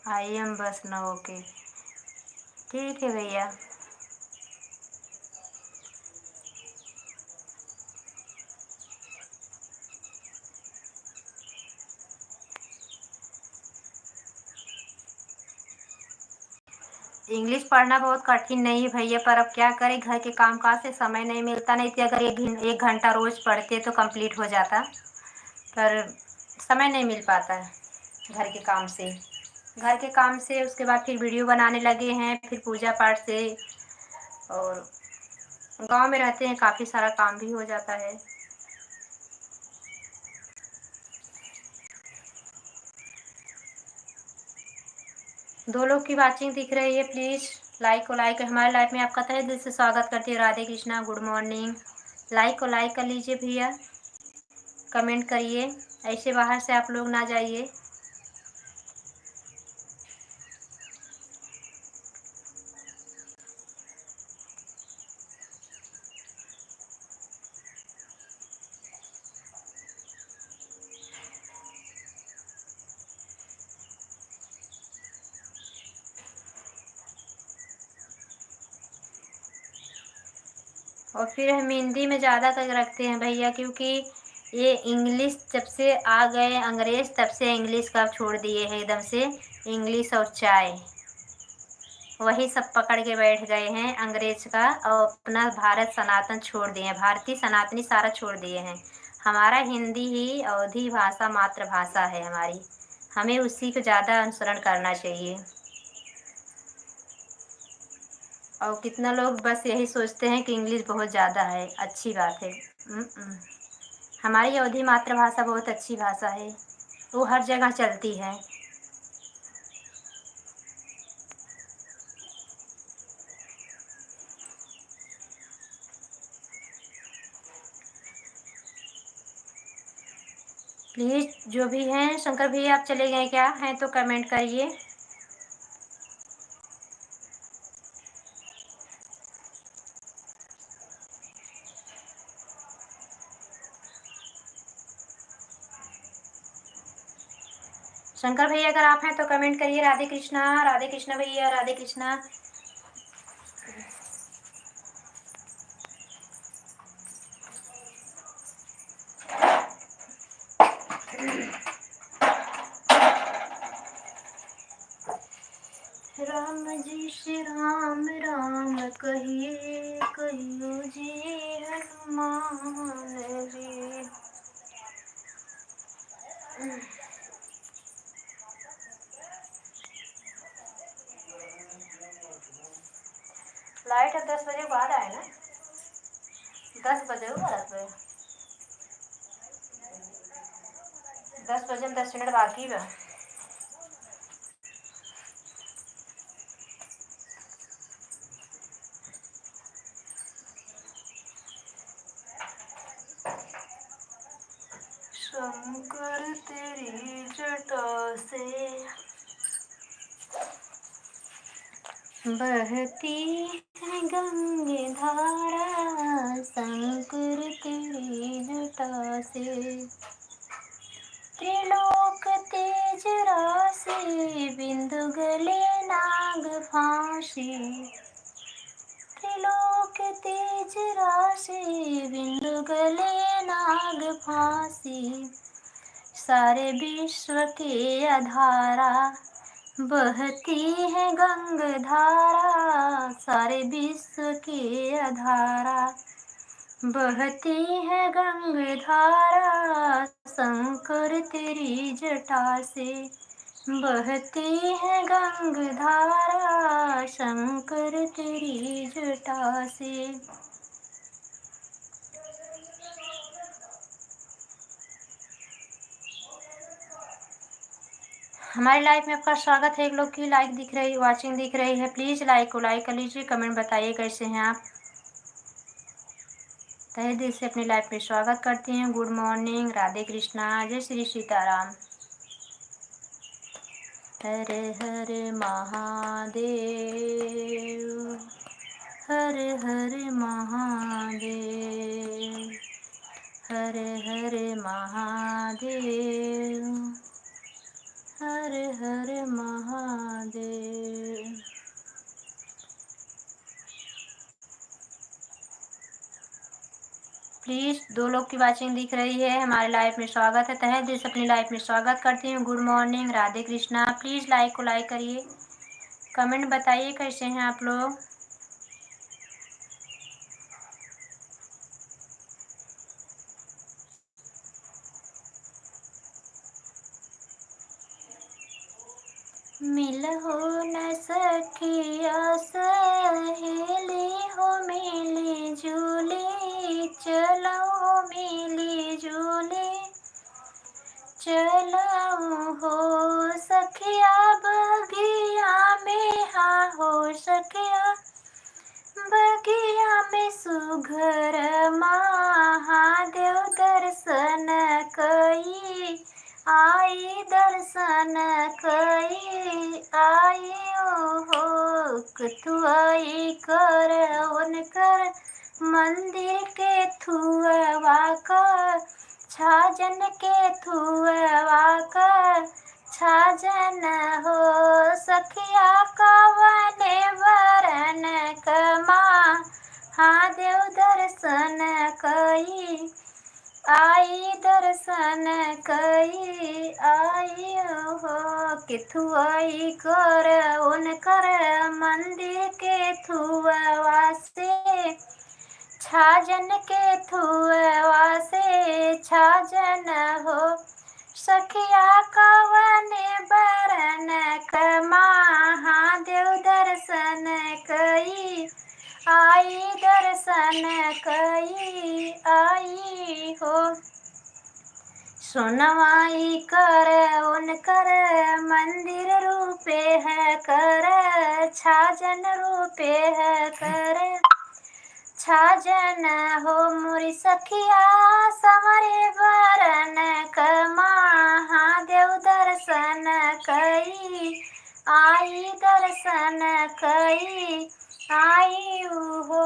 आई एम बस ना, ओके ठीक है भैया। इंग्लिश पढ़ना बहुत कठिन नहीं है भैया, पर अब क्या करें, घर के कामकाज से समय नहीं मिलता। नहीं तो अगर एक घंटा रोज़ पढ़ते तो कंप्लीट हो जाता, पर समय नहीं मिल पाता है घर के काम से। उसके बाद फिर वीडियो बनाने लगे हैं, फिर पूजा पाठ से, और गांव में रहते हैं, काफ़ी सारा काम भी हो जाता है। दो लोग की वाचिंग दिख रही है, प्लीज़ लाइक को लाइक। हमारे लाइफ में आपका तहे दिल से स्वागत करती है। Radhe Krishna, good morning. Like को लाइक कर लीजिए भैया, कमेंट करिए। ऐसे बाहर से आप लोग ना जाइए। और फिर हम हिंदी में ज़्यादा कर रखते हैं भैया, क्योंकि ये इंग्लिश जब से आ गए अंग्रेज़, तब से इंग्लिश का छोड़ दिए हैं एकदम से। इंग्लिश और चाय वही सब पकड़ के बैठ गए हैं अंग्रेज का, और अपना भारत सनातन छोड़ दिए हैं, भारतीय सनातनी सारा छोड़ दिए हैं। हमारा हिंदी ही अवधी भाषा मातृभाषा है हमारी, हमें उसी को ज़्यादा अनुसरण करना चाहिए। और कितना लोग बस यही सोचते हैं कि इंग्लिश बहुत ज़्यादा है, अच्छी बात है। हमारी अवधी मातृभाषा बहुत अच्छी भाषा है, वो हर जगह चलती है। प्लीज़ जो भी हैं, शंकर भैया आप चले गए क्या हैं तो कमेंट करिए। शंकर भैया अगर आप हैं तो कमेंट करिए। राधे कृष्णा भैया, राधे कृष्णा। राम जी श्री राम राम कहिए, कहियो जी हनुमान जी। लाइट अब 10 बजे बाद आए ना, 10 बजे हुआ रात में, 10 बजे 10 मिनट बाकी बा। शंकर तेरी जटा से बहती है गंगे धारा, शंकर तेरी जटा से त्रिलोक तेज राशि, बिंदु गले नाग फांसी। त्रिलोक तेज राशि, बिंदु गले नाग फांसी। सारे विश्व के आधारा, बहती है गंगाधारा। सारे विश्व के आधारा, बहती है गंगाधारा। शंकर तेरी जटा से बहती है गंगाधारा, शंकर तेरी जटा से। हमारी लाइफ में आपका स्वागत है। एक लोग की लाइक दिख रही, वाचिंग दिख रही है, प्लीज़ लाइक को लाइक कर लीजिए, कमेंट बताइए कैसे हैं आप। तहे दिल से अपनी लाइफ में स्वागत करती हैं। गुड मॉर्निंग, राधे कृष्णा, जय श्री सीताराम। हर हर महादेव, हर हर महादेव, हर हर महादेव, हर हर महादेव। प्लीज़ 2 लोग की वाचिंग दिख रही है, हमारे लाइफ में स्वागत है। तहे दिल से अपनी लाइफ में स्वागत करती हूँ। Good morning, Radhe Krishna. Please like को लाइक करिए, कमेंट बताइए कैसे हैं आप लोग। मिल हो न सकिया सहेली हो मिली जुली, चलो हो मिली जुली, चलो हो सखिया बगिया में। हाँ हो सखिया बगिया में, सुघर महादेव दर्शन कई, दर्शन कई आयो हो, कथुआई कर उनकर मंदिर के थुआ का छाजन के थुआ का छाजन हो, सखिया कवने वरन कमा हाँ देव दर्शन कई आई दर्शन कई आई हो, किथुआई कर उनकर मंदिर के थुआ से छाजन के थुआ से छाजन हो, सखिया कवने बरन कमा देव दर्शन कई आई दर्शन कई आई हो, सुनवाई कर उनकर मंदिर रूपे है कर छाजन रूपे है कर छाजन हो, मोरी सखिया समरे बरन कमा देव दर्शन कई आई दर्शन कई आई हो,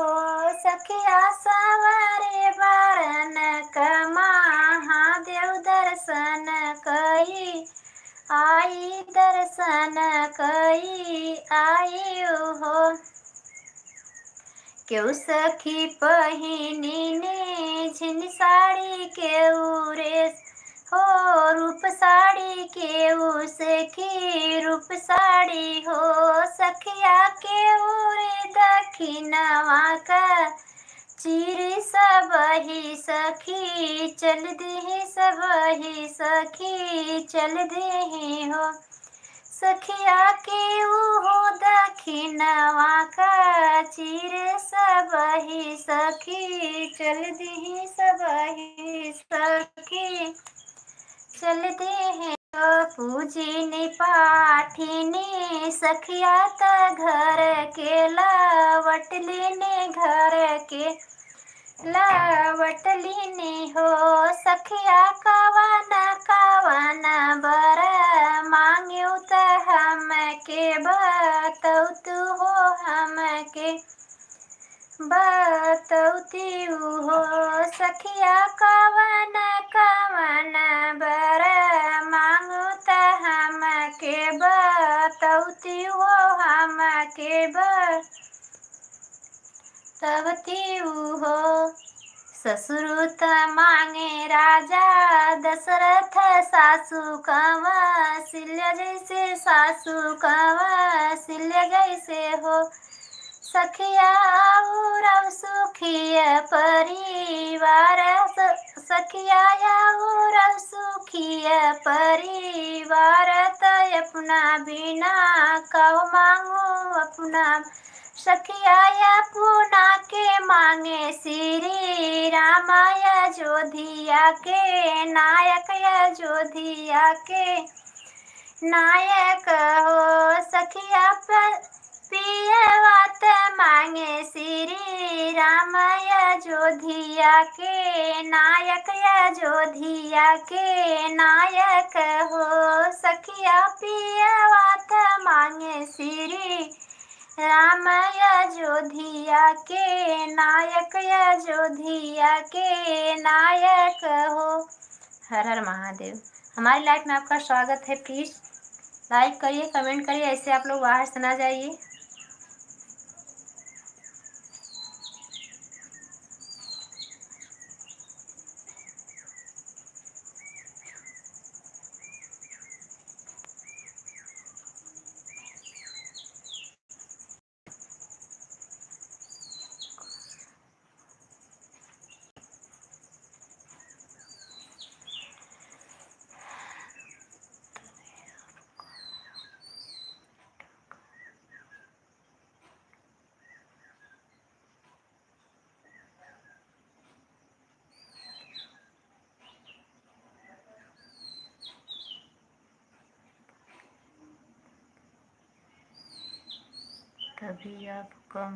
सखिया सवरे बरन कमा देव दर्शन कई आई दर्शन कई आई हो, केउ सखी पहिनी ने झिन साड़ी केउ रे हो, रूप साड़ी केउ सखी रूप साड़ी हो, सखिया केउ रे दखिनवा का चिरी सबही सखी चल देहि सबही सखी चल देहि हो, सखिया केउ हो दखिनवा का चिर सबही सखी चल देहि सबही सखी चल देहि, पूजिनी पाठिनी सखिया त घर के लवटलिनी घर के लवटलिनी हो, सखिया कवन कवन बर मांग्यू त हम के बतौतु हो, हम के बतौती हो, सखिया कवन कवन बर मांगू त हम के बतौती हो, हम के बतौती हो, ससुर त मांगे राजा दशरथ सासू कौशल्या जैसे सासू कौशल्या जैसे हो, सखिया और सुखिय परिवार सखिया और सुखिय परिवार त अपना बिना कहो मांगो अपना, सखिया अपना के मांगे श्री रामाया जोधिया के नायक जोधिया के नायक हो, सखिया पियवात मांगे श्री रामया जोधिया के नायक जोधिया के नायक हो, सखिया पियवात मांगे श्री रामया जोधिया के नायक जोधिया के नायक हो। हर हर महादेव। हमारी लाइफ में आपका स्वागत है। प्लीज़ लाइक करिए, कमेंट करिए, ऐसे आप लोग बाहर से ना जाइए। कभी आप कम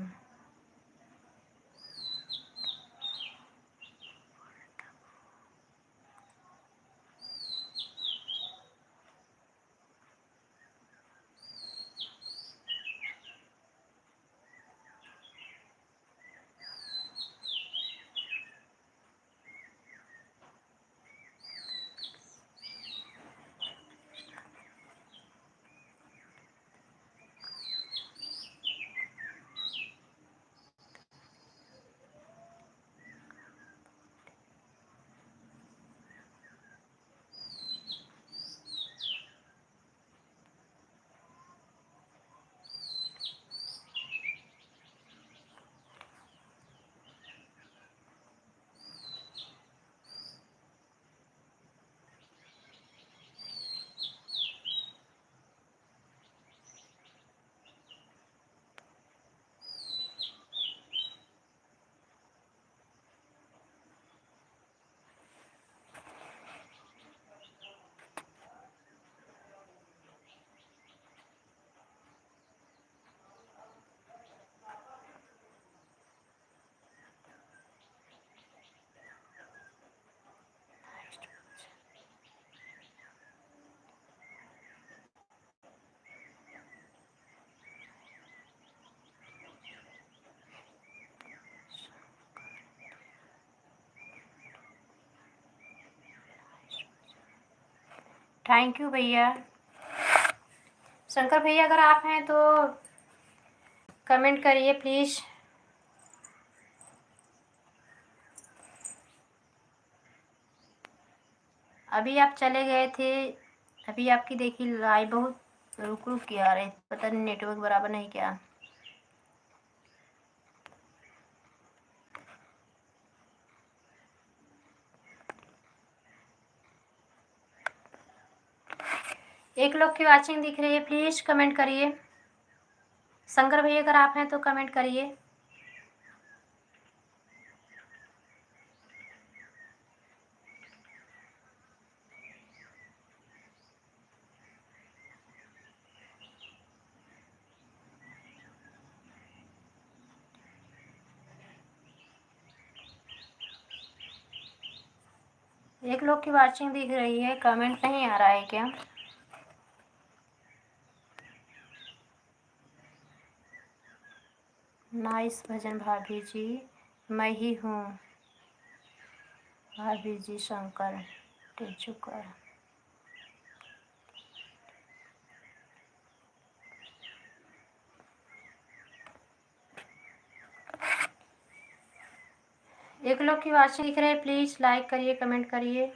थैंक यू भैया। शंकर भैया अगर आप हैं तो कमेंट करिए प्लीज़। अभी आप चले गए थे, अभी आपकी देखी लाइव बहुत रुक रुक के आ रहे, पता नहीं नेटवर्क बराबर नहीं क्या। एक लोग की वाचिंग दिख रही है, प्लीज़ कमेंट करिए। शंकर भैया अगर आप हैं तो कमेंट करिए। एक लोग की वाचिंग दिख रही है, कमेंट नहीं आ रहा है क्या? नाइस भजन भाभी जी, मैं ही हूँ भाभी जी शंकर टेचुकर। एक लोग की वाचिंग दिख रही है, प्लीज़ लाइक करिए, कमेंट करिए।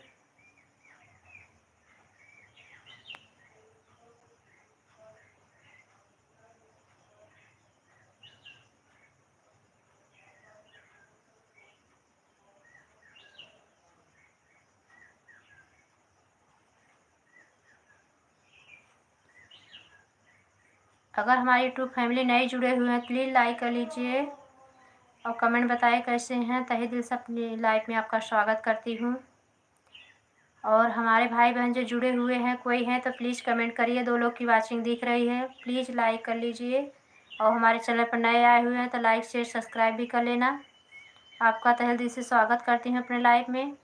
अगर हमारी यूट्यूब फैमिली नए जुड़े हुए हैं प्लीज़ लाइक कर लीजिए और कमेंट बताइए कैसे हैं। तहे दिल से अपनी लाइफ में आपका स्वागत करती हूँ। और हमारे भाई बहन जो जुड़े हुए हैं कोई हैं तो प्लीज़ कमेंट करिए। 2 लोग की वाचिंग दिख रही है, प्लीज़ लाइक कर लीजिए। और हमारे चैनल पर नए आए हुए हैं तो लाइक शेयर सब्सक्राइब भी कर लेना। आपका तहे दिल से स्वागत करती हूँ अपने लाइफ में।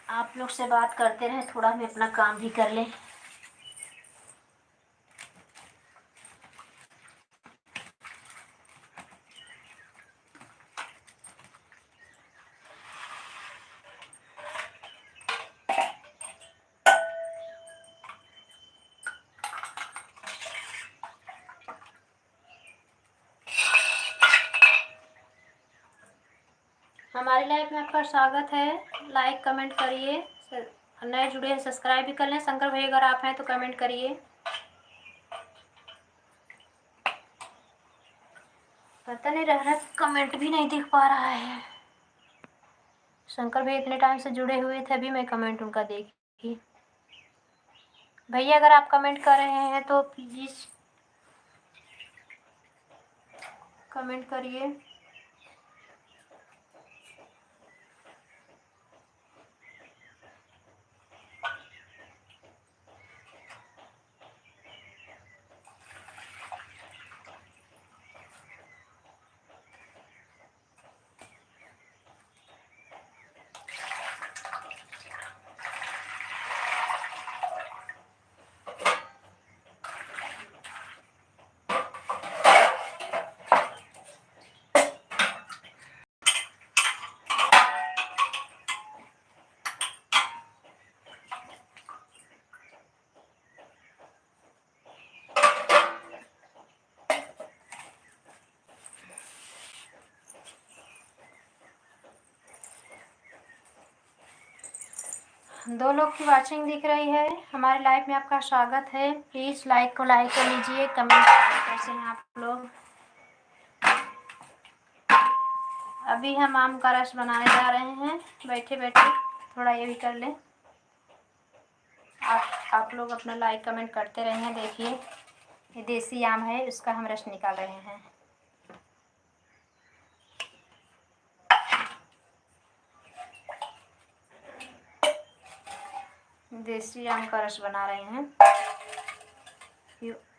आप लोग से बात करते रहें, थोड़ा हम अपना काम भी कर लें। हमारी लाइफ में आपका स्वागत है। लाइक कमेंट करिए, नए जुड़े हैं सब्सक्राइब भी कर लें। शंकर भाई अगर आप हैं तो कमेंट करिए। पता नहीं रह रहा, कमेंट भी नहीं दिख पा रहा है। शंकर भाई इतने टाइम से जुड़े हुए थे, अभी मैं कमेंट उनका देखी। भैया अगर आप कमेंट कर रहे हैं तो प्लीज़ कमेंट करिए। दो लोग की वाचिंग दिख रही है। हमारे लाइफ में आपका स्वागत है। प्लीज़ लाइक को लाइक कर लीजिए, कमेंट कैसे हैं आप लोग। अभी हम आम का रस बनाने जा रहे हैं बैठे बैठे, थोड़ा ये भी कर लें। आप लोग अपना लाइक कमेंट करते रहें। देखिए ये देसी आम है, उसका हम रस निकाल रहे हैं। देसी आम का रस बना रहे हैं।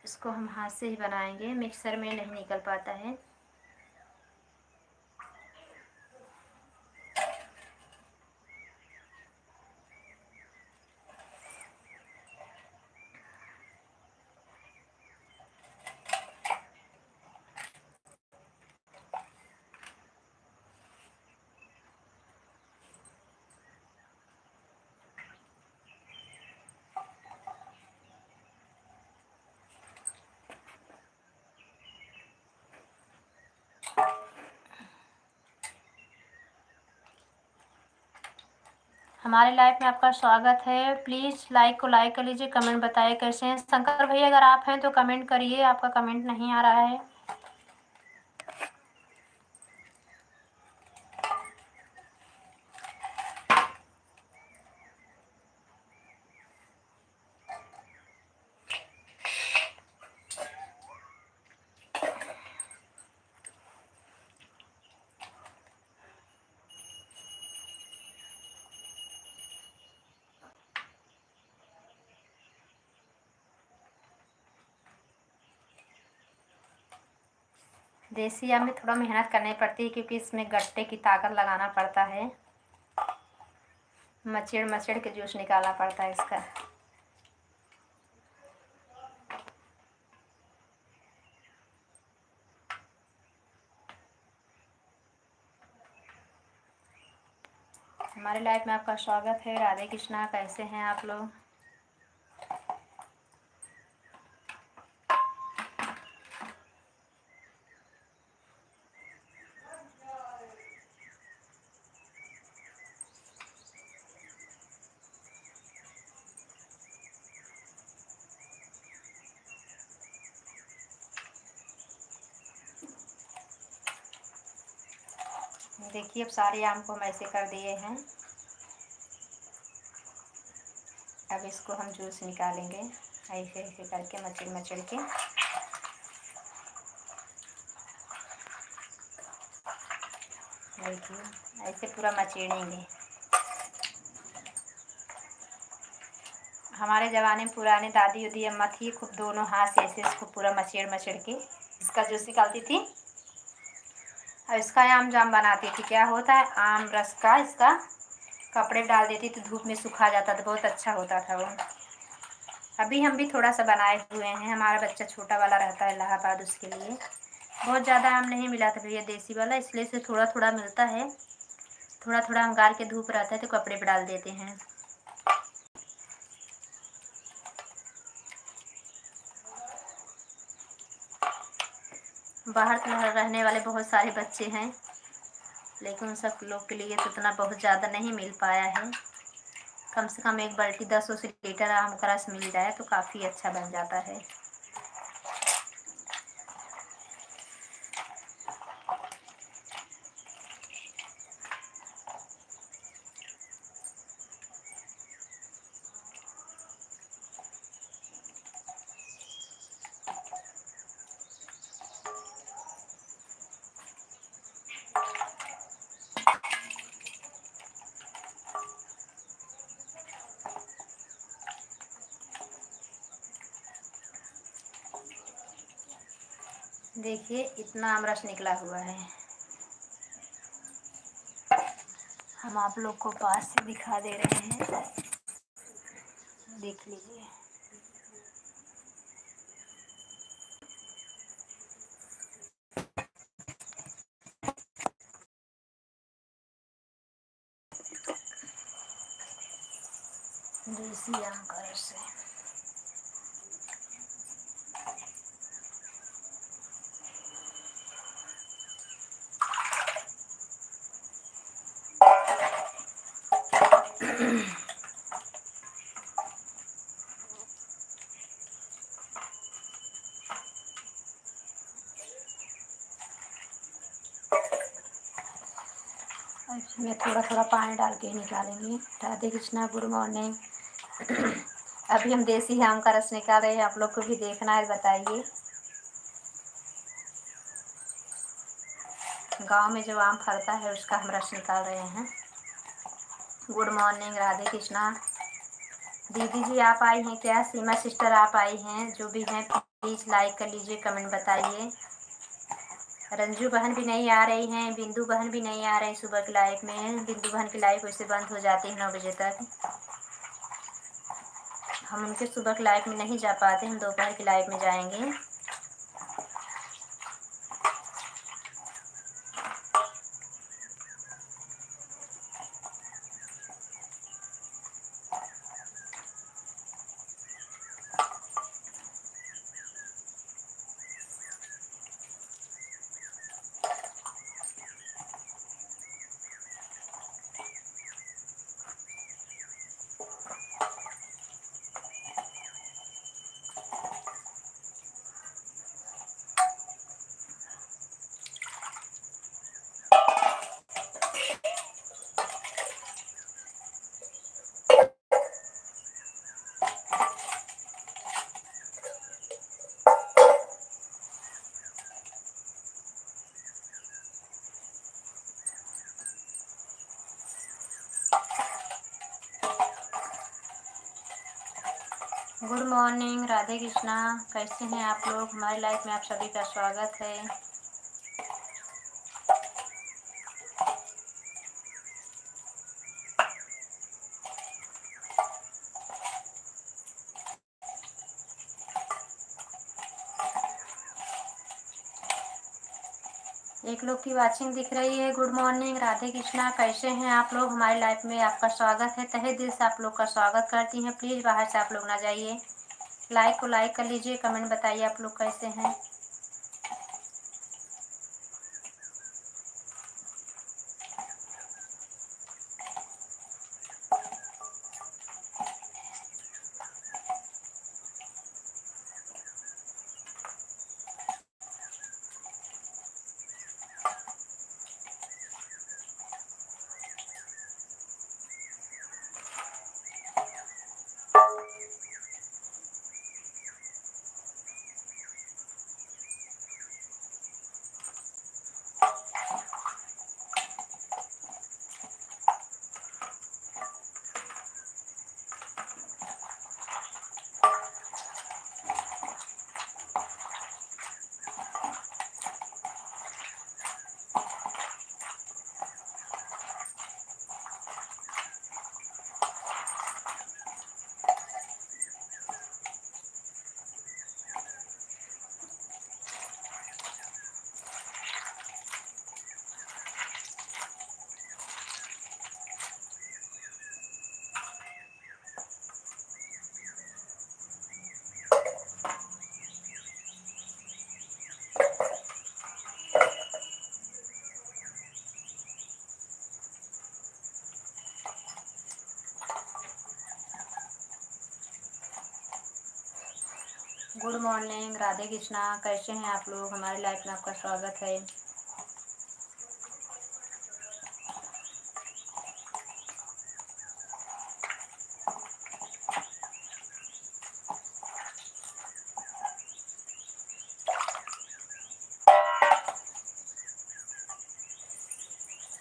इसको हम हाथ से ही बनाएंगे, मिक्सर में नहीं निकल पाता है। हमारे लाइफ में आपका स्वागत है। प्लीज़ लाइक को लाइक कर लीजिए, कमेंट बताइए कैसे हैं। शंकर भैया अगर आप हैं तो कमेंट करिए, आपका कमेंट नहीं आ रहा है। देसी आम में थोड़ा मेहनत करनी पड़ती है क्योंकि इसमें गट्टे की ताकत लगाना पड़ता है, मचेड़ मचेड़ के जूस निकालना पड़ता है इसका। हमारे लाइफ में आपका स्वागत है। राधे कृष्णा, कैसे हैं आप लोग? देखिए अब सारे आम को हम ऐसे कर दिए हैं। अब इसको हम जूस निकालेंगे ऐसे ऐसे करके, मचड़ मचड़ के। देखिए ऐसे पूरा मचेड़ेंगे। हमारे ज़माने में पुराने दादी उदी अम्मा थी, खूब दोनों हाथ से ऐसे इसको पूरा मचेड़ मचड़ के इसका जूस निकालती थी और इसका आम जाम बनाती थी। क्या होता है, आम रस का इसका कपड़े में डाल देती तो धूप में सुखा जाता था, बहुत अच्छा होता था वो। अभी हम भी थोड़ा सा बनाए हुए हैं, हमारा बच्चा छोटा वाला रहता है इलाहाबाद, उसके लिए बहुत ज़्यादा आम नहीं मिला था भैया देसी वाला, इसलिए से थोड़ा थोड़ा मिलता है। थोड़ा थोड़ा हम गार के धूप रहता है तो कपड़े पे डाल देते हैं। बाहर तो रहने वाले बहुत सारे बच्चे हैं, लेकिन उन सब लोग के लिए तो इतना बहुत ज़्यादा नहीं मिल पाया है। कम से कम एक बाल्टी 10 लीटर आम का रस मिल जाए तो काफ़ी अच्छा बन जाता है। देखिए इतना आम रस निकला हुआ है। हम आप लोग को पास से दिखा दे रहे हैं, देख लीजिए। देसी आम का रस है। इसमें थोड़ा थोड़ा पानी डाल के निकालेंगे। Radhe Krishna, good morning. अभी हम देसी आम का रस निकाल रहे हैं, आप लोग को भी देखना है, बताइए। गांव में जो आम फलता है उसका हम रस निकाल रहे हैं। Good morning Radhe Krishna. दीदी जी आप आई हैं क्या? सीमा सिस्टर आप आई हैं? जो भी हैं प्लीज़ लाइक कर लीजिए, कमेंट बताइए। रंजू बहन भी नहीं आ रही हैं, बिंदु बहन भी नहीं आ रही सुबह की लाइफ में। बिंदु बहन की लाइफ वैसे बंद हो जाती है 9 बजे तक। हम उनके सुबह की लाइफ में नहीं जा पाते, हम दोपहर की लाइफ में जाएंगे। Good morning, Radhe Krishna. कैसे हैं आप लोग? हमारी लाइफ में आप सभी का स्वागत है। एक लोग की वाचिंग दिख रही है। Good morning, Radhe Krishna. कैसे हैं आप लोग? हमारी लाइफ में आपका स्वागत है। तहे दिल से आप लोग का स्वागत करती हैं। प्लीज़ बाहर से आप लोग ना जाइए। लाइक को लाइक कर लीजिए, कमेंट बताइए आप लोग कैसे हैं। Good morning, Radhe Krishna. कैसे हैं आप लोग? हमारी लाइफ में आपका स्वागत है।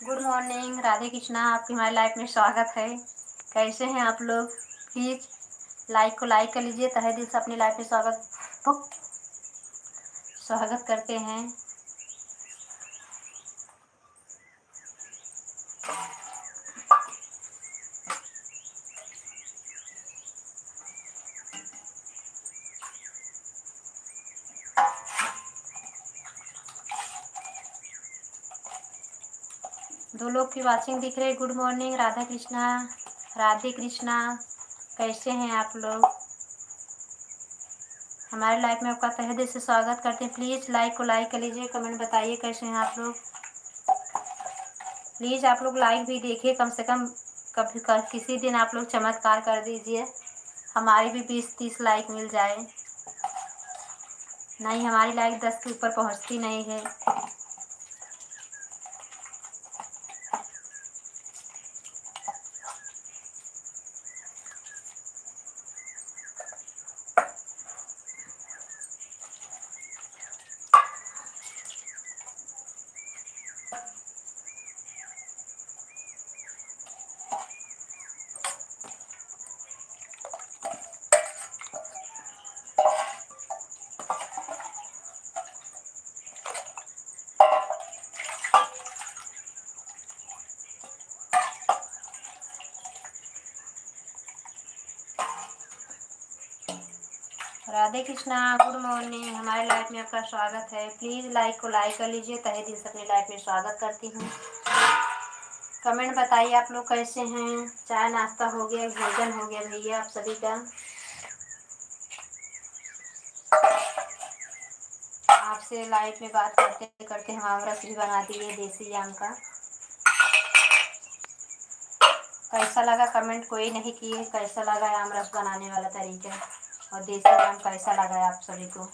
Good morning, Radhe Krishna. आपकी हमारी लाइफ में स्वागत है। कैसे हैं आप लोग? प्लीज़ लाइक को लाइक कर लीजिए। तहे दिल से अपनी लाइफ में स्वागत करते हैं। दो लोग की वाचिंग दिख रही है। Good morning, Radha Krishna, Radhe Krishna. कैसे हैं आप लोग? हमारे लाइफ में आपका तहे दिल से स्वागत करते हैं। प्लीज़ लाइक को लाइक कर लीजिए, कमेंट बताइए कैसे हैं आप लोग। प्लीज़ आप लोग लाइक भी देखिए, कम से कम कभी किसी दिन आप लोग चमत्कार कर दीजिए, हमारी भी 20-30 लाइक मिल जाए। नहीं, हमारी लाइक 10 के ऊपर पहुंचती नहीं है। Radhe Krishna, good morning. हमारे लाइफ में आपका स्वागत है। प्लीज़ लाइक को लाइक कर लीजिए। तहे दिल से अपनी लाइफ में स्वागत करती हूँ। कमेंट बताइए आप लोग कैसे हैं। चाय नाश्ता हो गया, भोजन हो गया भैया आप सभी का? आपसे लाइफ में बात करते करते हम आमरस भी बना दिए देसी आम का। कैसा लगा कमेंट कोई नहीं किए। कैसा लगा आमरस बनाने वाला तरीका और देसी आम कैसा लगा आप सभी को?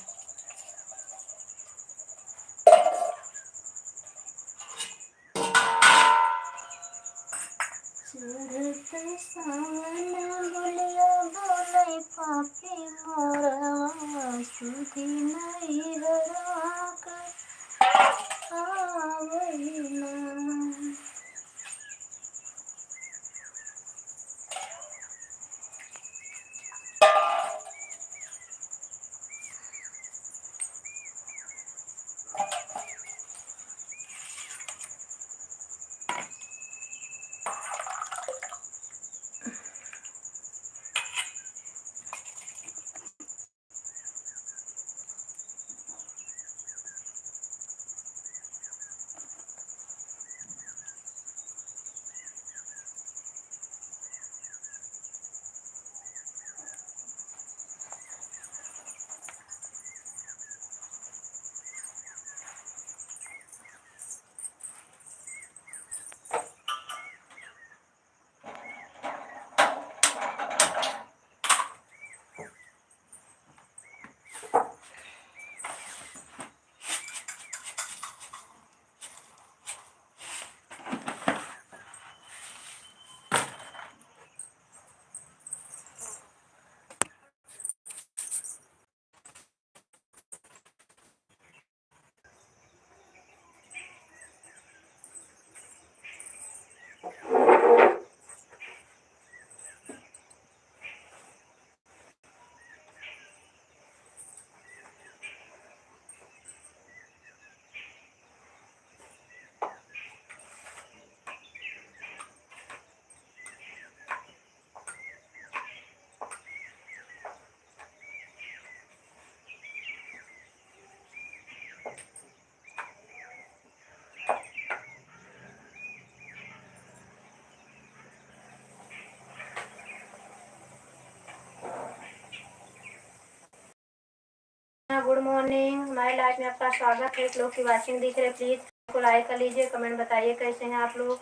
Good morning. हमारे लाइफ में आपका स्वागत है। एक लोग की वाचिंग दिख रहे, प्लीज को लाइक कर लीजिए, कमेंट बताइए कैसे हैं आप लोग।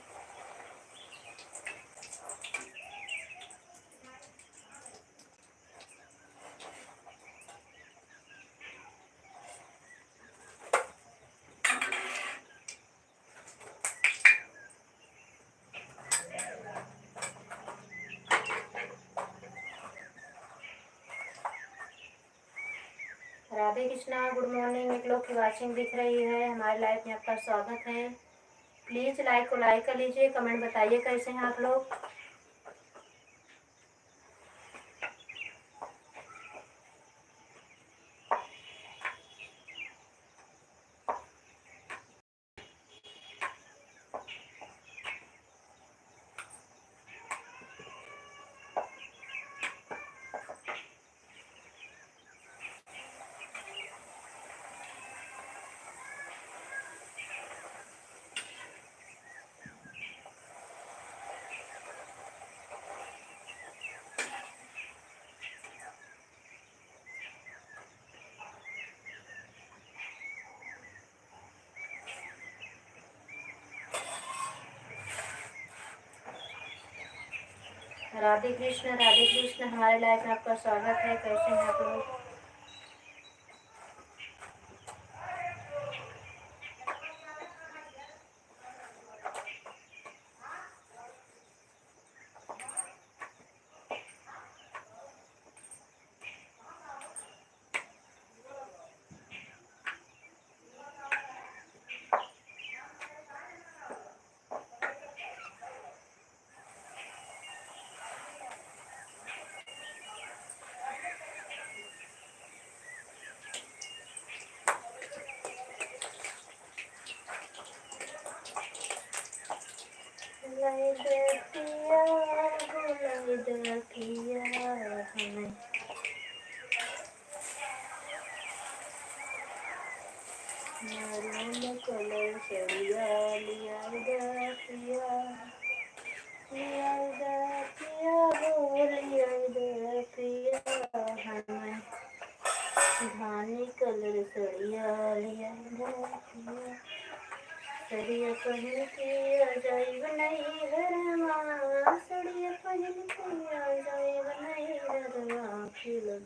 Radhe Krishna, good morning. एक लोग की वाचिंग दिख रही है, हमारे लाइफ में आपका स्वागत है। प्लीज लाइक को लाइक कर लीजिए, कमेंट बताइए कैसे हैं आप लोग। राधे कृष्ण, हमारे लाइफ में आपका स्वागत है। कैसे हैं आप लोग। कलर चढ़िया लिया पिया, धानी कलर सड़िया लिया पिया, सड़िया पहन के आ जाई बनाई घरमा, सड़िया पहन के आ जाई बनाई घरमा, खिलब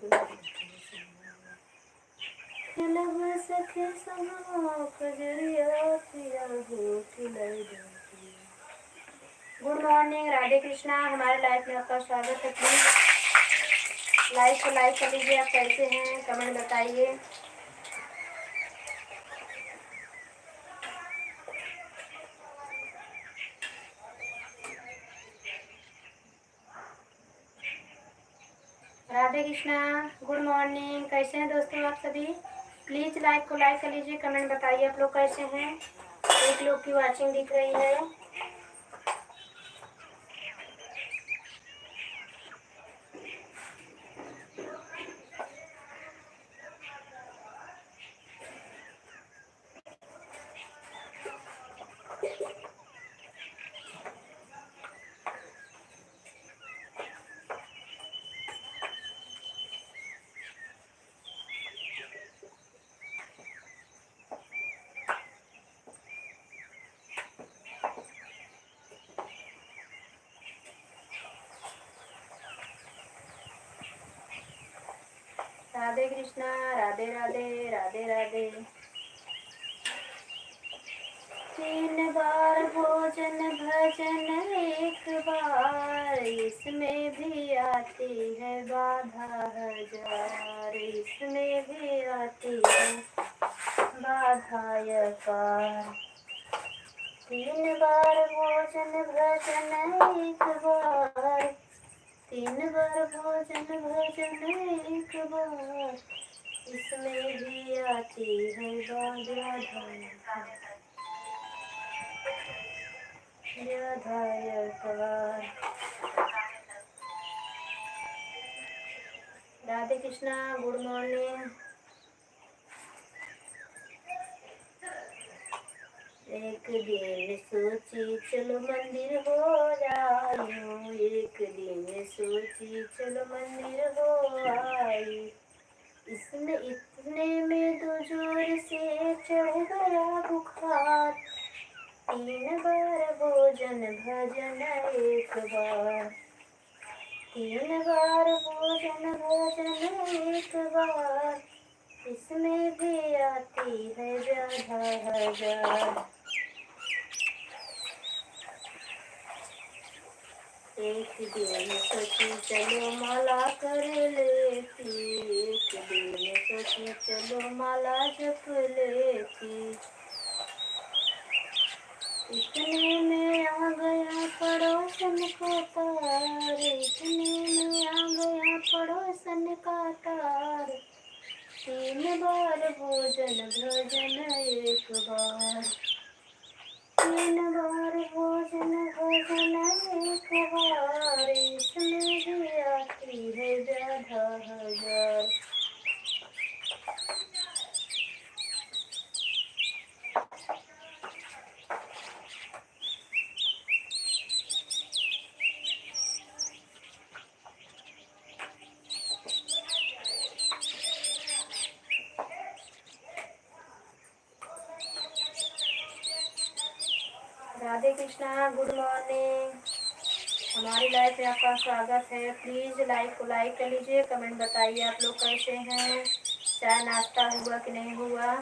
सखे समा कजरिया पिया हो खिलाई। गुड मॉर्निंग राधे कृष्णा, हमारे लाइफ में आपका स्वागत है। प्लीज लाइक को लाइक कर लीजिए। आप कैसे हैं कमेंट बताइए। Radhe Krishna, good morning. कैसे हैं दोस्तों आप सभी। प्लीज लाइक को लाइक कर लीजिए, कमेंट बताइए आप लोग कैसे हैं। एक लोग की वाचिंग दिख रही है। राधे कृष्णा, राधे राधे, राधे राधे। 3 बार भोजन भजन एक बार, इसमें भी आती है बाधा हजार, इसमें भी आती है बाधा यकार। 3 बार भोजन भजन एक बार, 3 बार भोजन भजन एक बार, इसमें भी आती है बाधा यकार। Radhe Krishna, good morning. एक दिन सोची चलो मंदिर हो जाऊं, एक दिन सोची चलो मंदिर हो आई, इसमें इतने इतने में दो जोर से चढ़ गया बुखार। 3 बार भोजन भजन एक बार, 3 बार भोजन भजन एक बार, इसमें भी आती है ज्यादा हजार। एक दिन सोची चलो माला कर लेती, एक दिन सोची चलो माला जप लेती। इतने में आ गया पड़ोसन का तार, इतने में आ गया पड़ोसन का तार। 3 बार भोजन भजन एक बार, 3 बार भोजन भजन एक बार, इसमें भी आती है ज्यादा हजार। Radhe Krishna, good morning. हमारी लाइफ में आपका स्वागत है। प्लीज़ लाइक को लाइक कर लीजिए, कमेंट बताइए आप लोग कैसे हैं, चाय नाश्ता हुआ कि नहीं हुआ।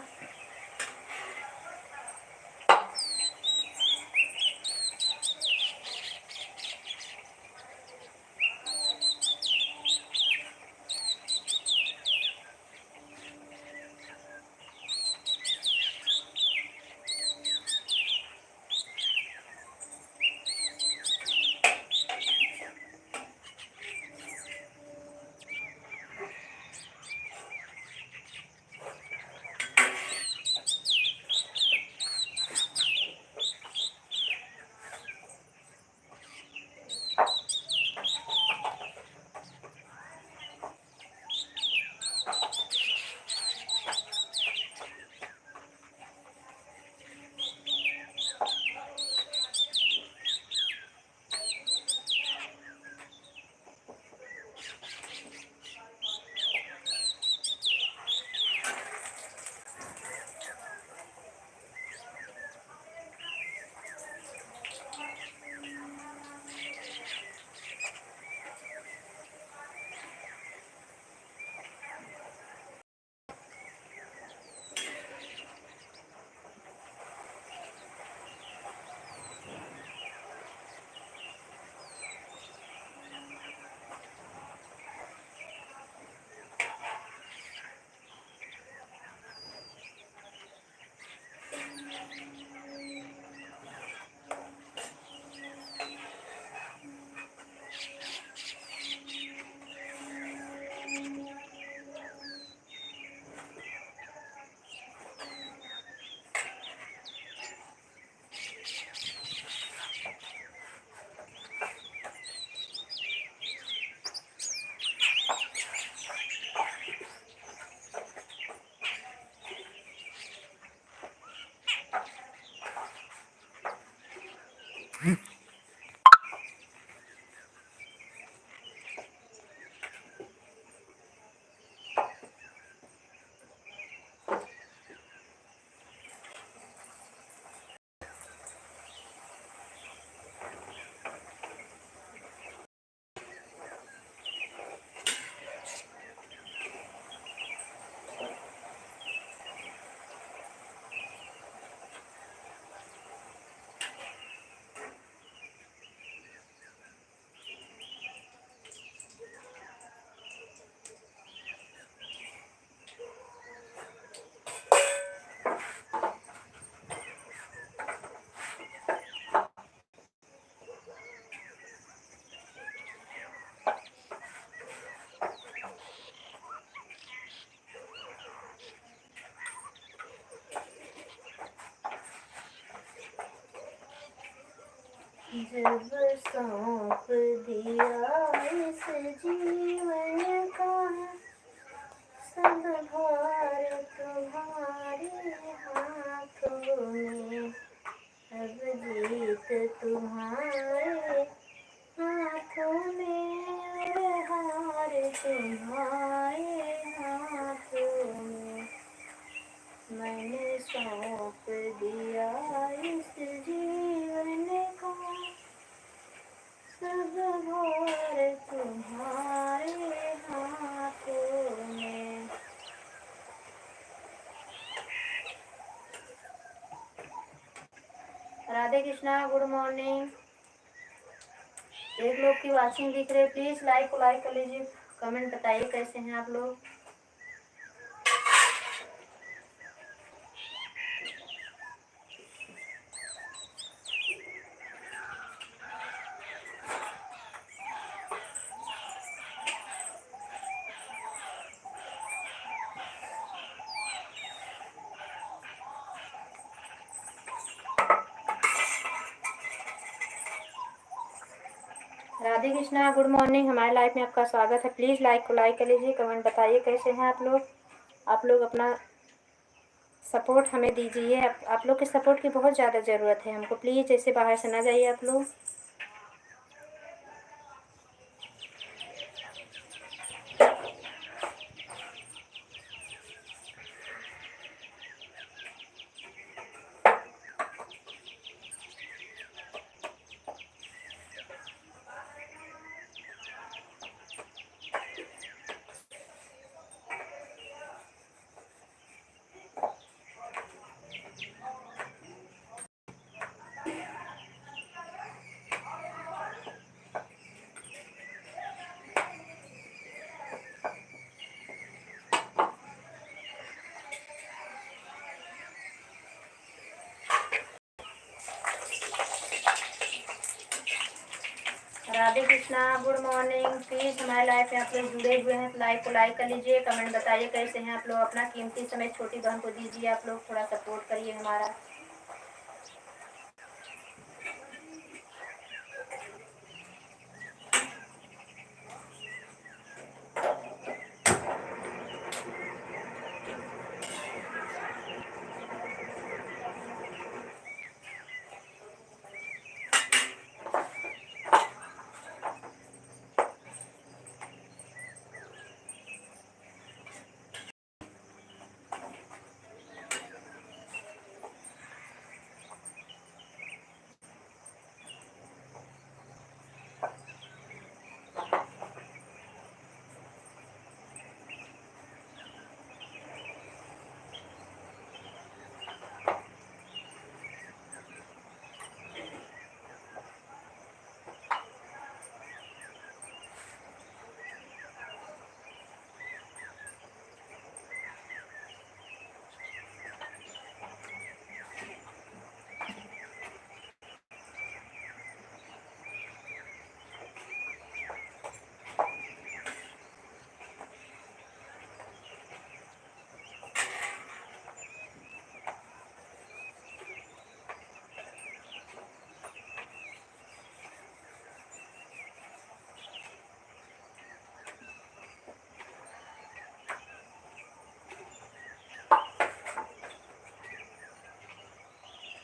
जब सौंप दिया इस जीवन का सब भार तुम्हारे हाथों में, अब जीत तुम्हारे हाथों में, हार तुम्हारे हाथों में। मैंने सौंप दिया इस जीवन का सब भार तुम्हारे हाथों में। Radhe Krishna, good morning. एक लोग की वाचिंग दिख रही है, प्लीज लाइक कर लीजिए, कमेंट बताइए कैसे हैं आप लोग। Radhe Krishna, good morning. हमारे लाइफ में आपका स्वागत है। प्लीज़ लाइक कर लीजिए, कमेंट बताइए कैसे हैं आप लोग। आप लोग अपना सपोर्ट हमें दीजिए। आप लोग के सपोर्ट की बहुत ज़्यादा ज़रूरत है हमको। प्लीज़ ऐसे बाहर से ना जाइए आप लोग। Radhe Krishna, good morning. Please हमारे लाइफ में आप लोग जुड़े हुए हैं तो लाइक कर लीजिए, कमेंट बताइए कैसे हैं आप लोग। अपना कीमती समय छोटी बहन को दीजिए, आप लोग थोड़ा सपोर्ट करिए हमारा।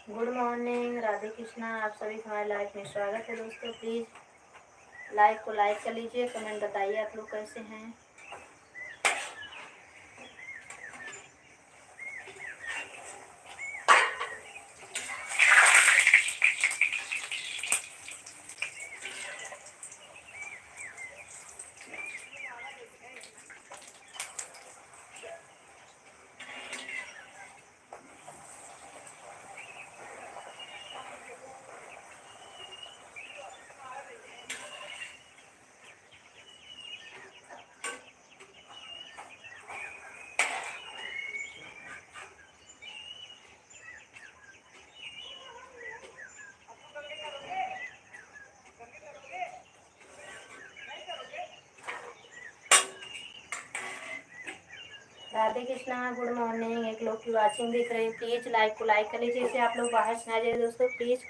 Good morning, Radhe Krishna. आप सभी हमारे लाइफ में स्वागत है दोस्तों। प्लीज़ लाइक कर लीजिए, कमेंट बताइए आप लोग कैसे हैं। Radhe Krishna, good morning. एक लोग की वाचिंग दिख रही है, प्लीज़ लाइक कर लीजिए। इसे आप लोग बाहर से ना जाइए दोस्तों, प्लीज़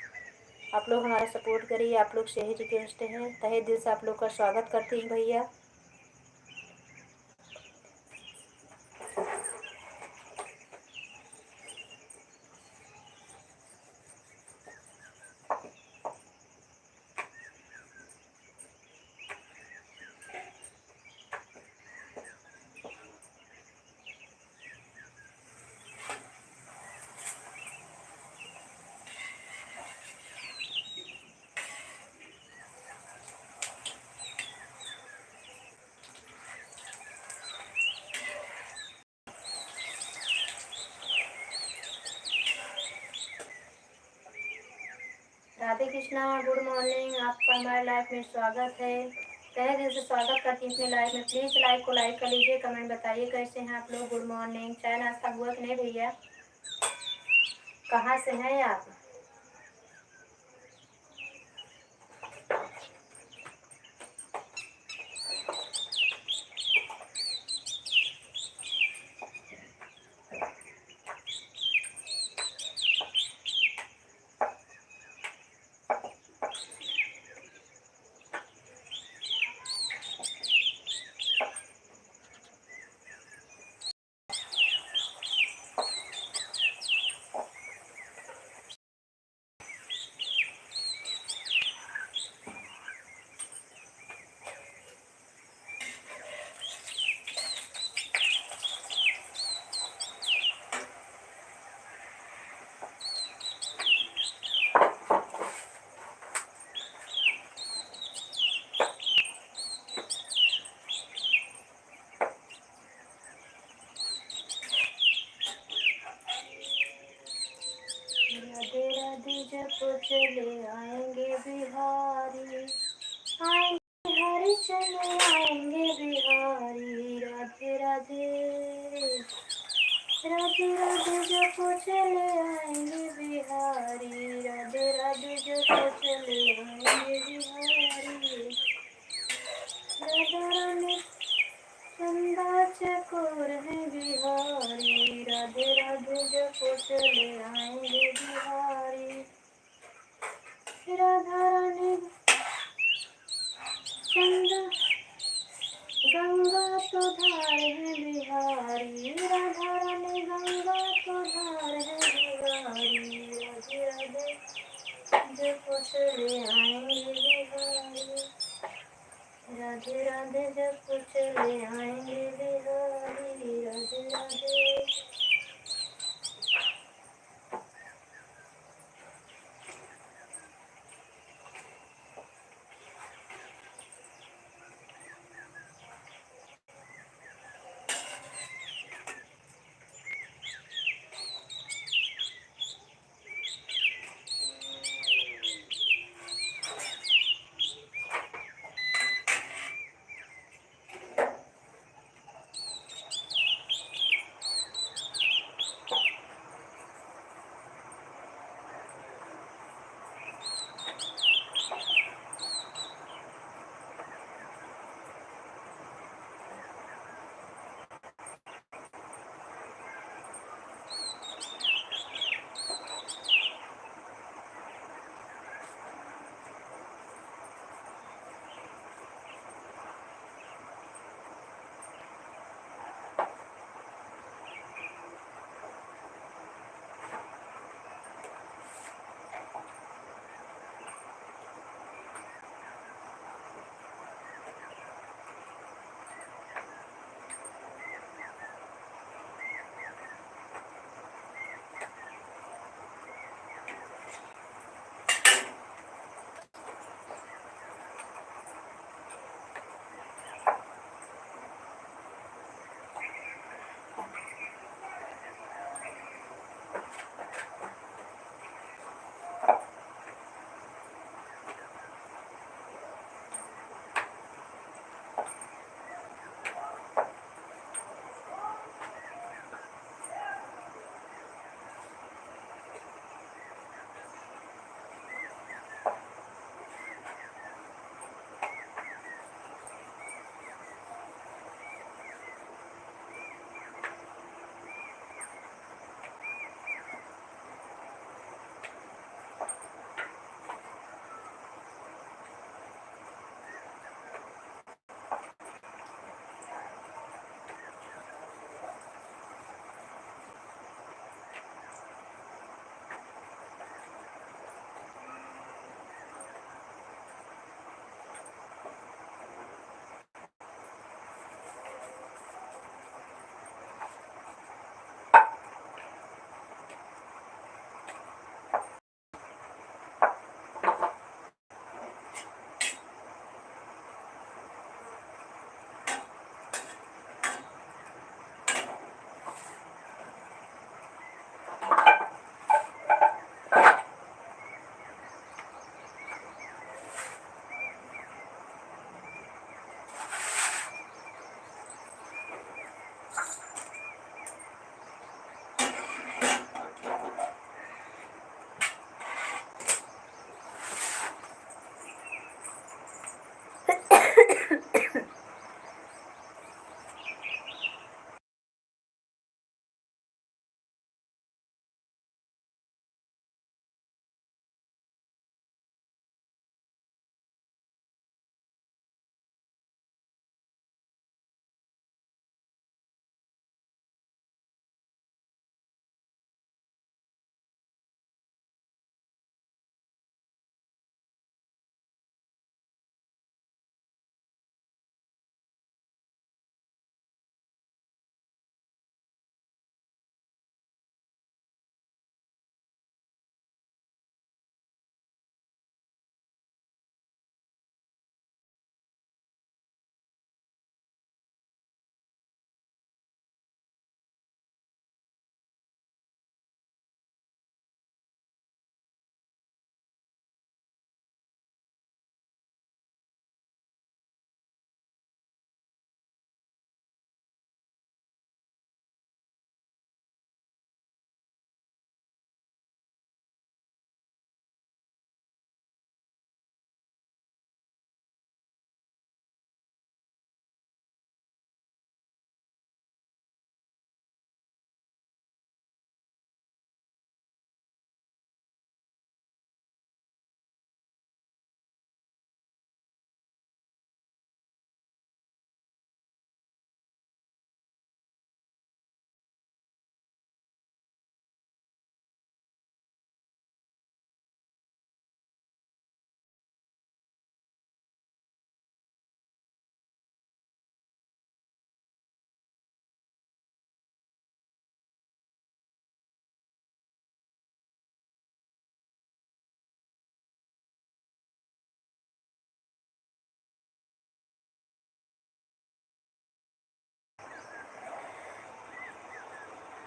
आप लोग हमारा सपोर्ट करिए। आप लोग से ही रिक्वेस्ट है, तहे दिल से आप लोग का स्वागत करती हूँ भैया। Krishna, good morning. आपका हमारे लाइफ में स्वागत है। तहे दिल से स्वागत करती हूँ अपनी लाइफ में। प्लीज़ लाइक को लाइक कर लीजिए, कमेंट बताइए कैसे हैं आप लोग। Good morning. चाय नाश्ता हुआ कि नहीं भैया? कहाँ से हैं आप? राधे राधे जब चले आएंगे बिहारी, आएंगे हरी चले आएंगे बिहारी। राधे राधे राधे राधे जब चले आएंगे बिहारी। राधे राधे जब चले आएंगे बिहारी। राधा रानी चंदा चकोर है बिहारी। राधे राधे जब चले आएंगे बिहारी। राधा रानी चंदा गंगा तो धार है बिहारी। राधा रानी गंगा तो धार है बिहारी। राधे राधे जब चले आएंगे बिहारी। राधे राधे जब चले आएंगे बिहारी। राधे राधे।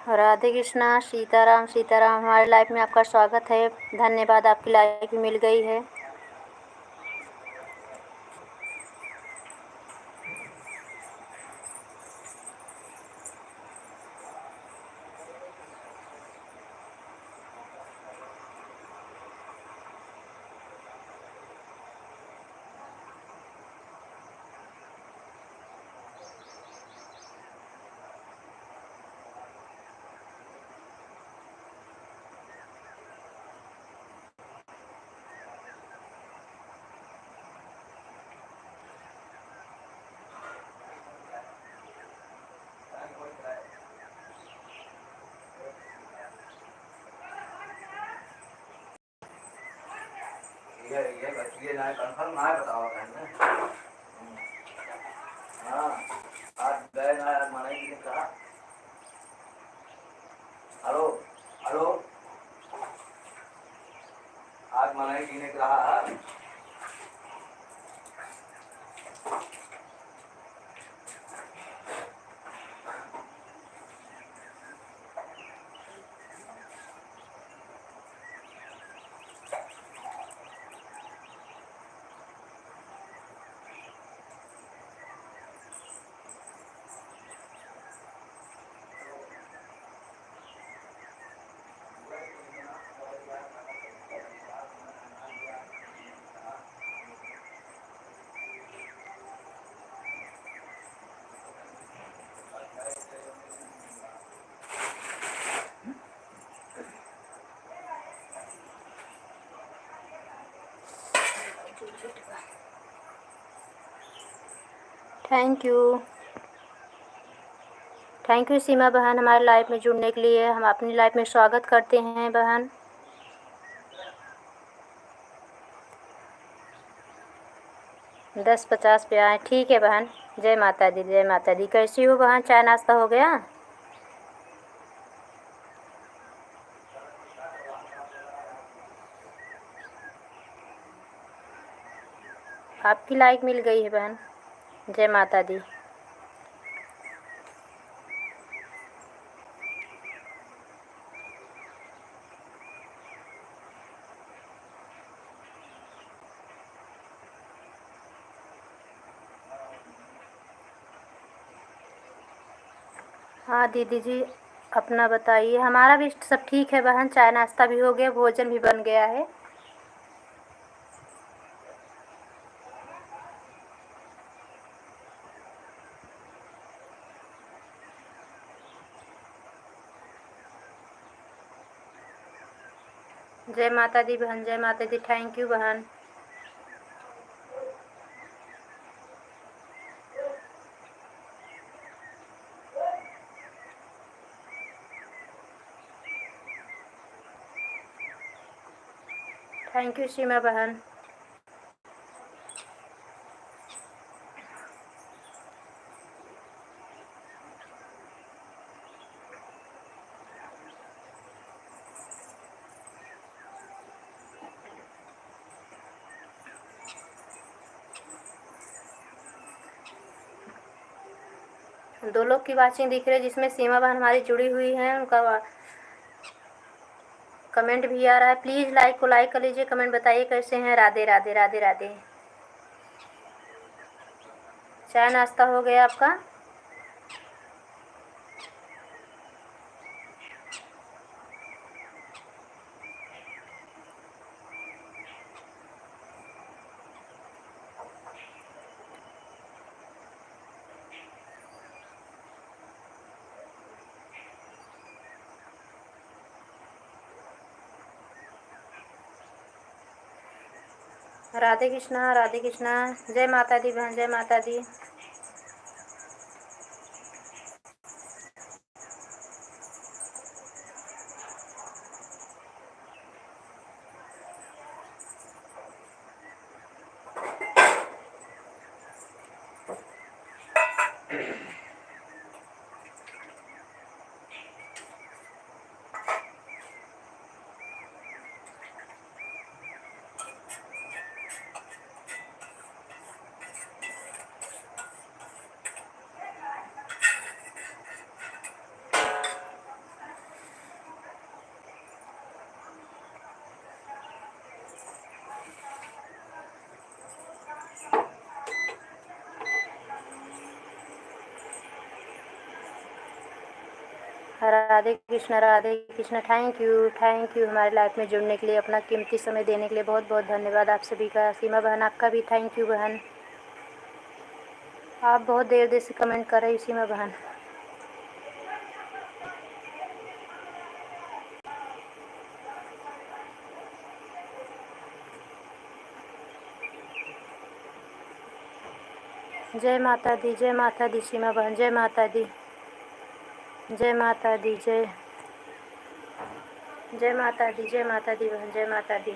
राधे कृष्णा। सीताराम सीताराम। हमारे लाइफ में आपका स्वागत है। धन्यवाद, आपकी लाइफ मिल गई है। ये ना कंफर्म ना बताओ कहने। हाँ आज गए ना आज मनाई की कहा। हेलो हेलो आज मनाई की ने कहा। थैंक यू सीमा बहन, हमारे लाइफ में जुड़ने के लिए। हम अपनी लाइफ में स्वागत करते हैं बहन। दस 50 पे आए, ठीक है बहन। जय माता दी, जय माता दी। कैसी हो बहन, चाय नाश्ता हो गया? आपकी लाइक मिल गई है बहन। जय माता दी। हाँ दीदी जी, अपना बताइए। हमारा भी सब ठीक है बहन। चाय नाश्ता भी हो गया, भोजन भी बन गया है। जय माता दी बहन, जय माता दी। थैंक यू बहन। थैंक यू सीमा बहन। दो लोग की वाचिंग दिख रही है, जिसमें सीमा बहन हमारी जुड़ी हुई हैं। उनका कमेंट भी आ रहा है। प्लीज़ लाइक को लाइक कर लीजिए, कमेंट बताइए कैसे हैं। राधे राधे राधे राधे। चाय नाश्ता हो गया आपका? राधे कृष्णा, राधे कृष्णा। जय माता दी बहन, जय माता दी। राधे कृष्ण। थैंक यू हमारे लाइफ में जुड़ने के लिए, अपना कीमती समय देने के लिए बहुत बहुत धन्यवाद आप सभी का। सीमा बहन आपका भी थैंक यू बहन, आप बहुत देर से कमेंट कर रही हो सीमा बहन। जय माता दी सीमा बहन, जय माता दी, जय माता दी, जय माता दी, जय माता दी बहन, जय माता दी।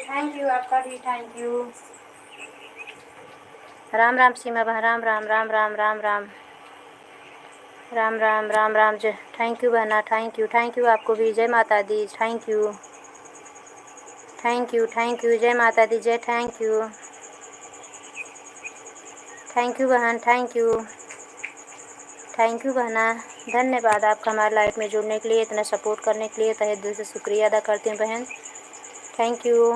थैंक यू आपका भी थैंक यू। राम राम सीमा बहन, राम राम राम राम राम राम राम राम राम राम। जय थैंक यू बहना, थैंक यू आपको भी। जय माता दी, थैंक यू जय माता दी, जय थैंक यू बहन, थैंक यू बहना। धन्यवाद आपका हमारे लाइफ में जुड़ने के लिए, इतना सपोर्ट करने के लिए तहे दिल से शुक्रिया अदा करती हूँ बहन, thank you.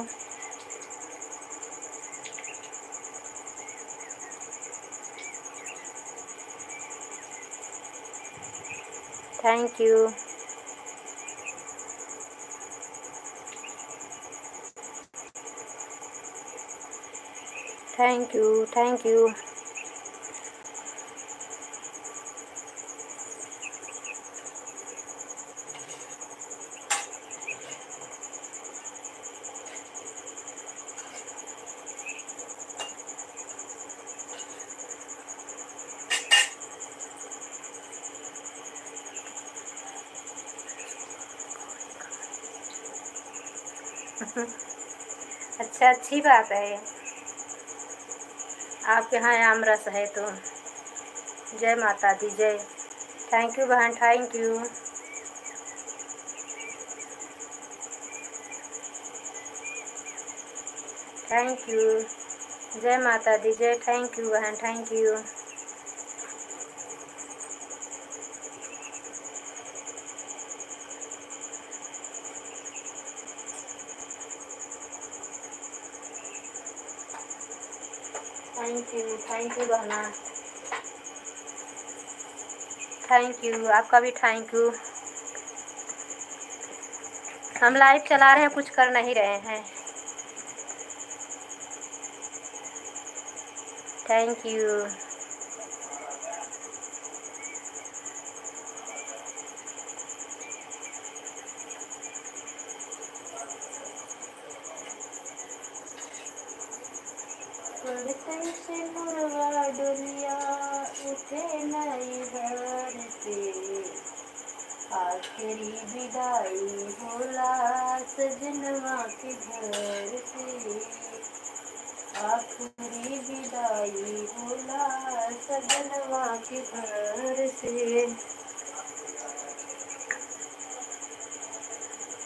Thank you. Thank you. अच्छा, अच्छी बात है, आपके यहाँ आम रस है तो। जय माता दी, जय। थैंक यू बहन, थैंक यू। जय माता दी, जय। थैंक यू बहन, थैंक यू। थैंक यू बहना, थैंक यू आपका भी थैंक यू। हम लाइव चला रहे हैं, कुछ कर नहीं रहे हैं। Thank you. से मुरवा डोलिया उठे नई धरती, आखिरी विदाई होला सजनवा के घर से, आखिरी विदाई होला सजनवा के घर से।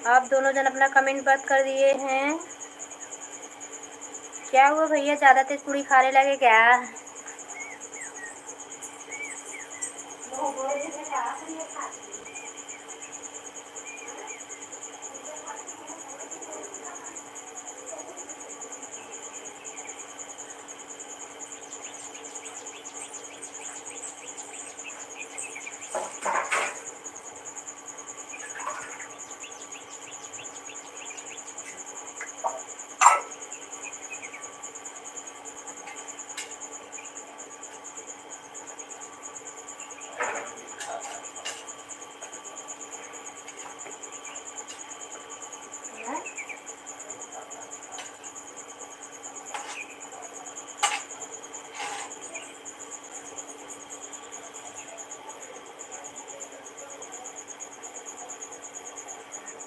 आप दोनों जन अपना कमेंट बंद कर दिए हैं, क्या हुआ भैया, ज़्यादा तेज पूरी खाने लगे क्या?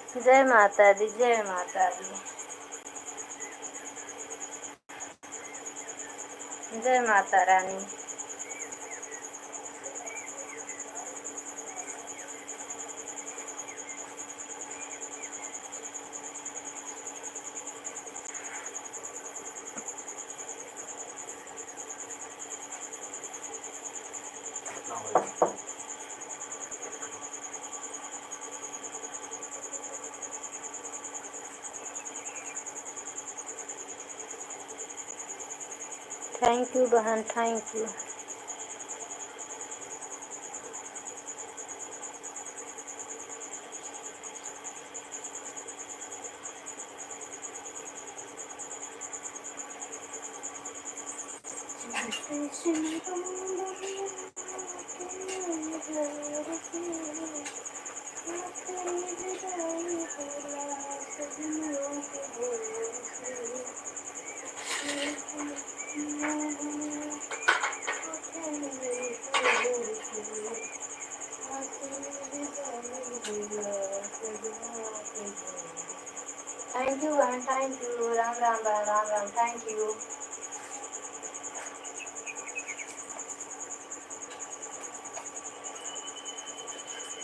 जय माता दी, जय माता दी, जय माता रानी। थैंक यू बहन, थैंक यू। थैंक यू बहन, थैंक यू। राम राम बहन, Ram Ram, thank you.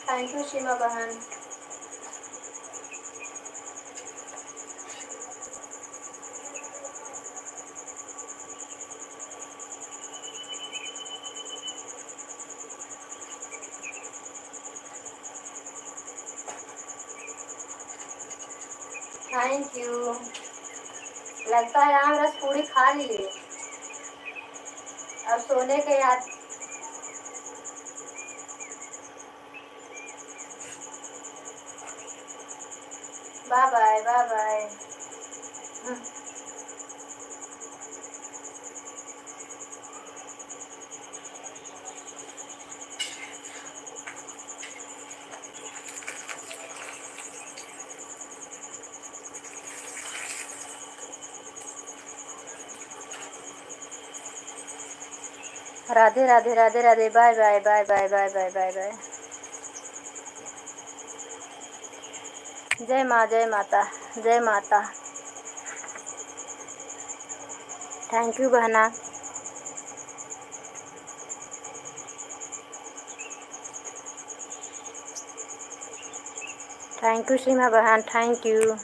Thank you Seema बहन। Thank you. लगता है आम रस पूरी खा लिए, अब सोने के याद। Bye bye, bye bye. Radhe Radhe, Radhe Radhe, bye bye, bye bye, bye bye, bye bye. जय माँ, जय माता, जय माता। थैंक यू बहना। थैंक यू सीमा बहन, थैंक यू।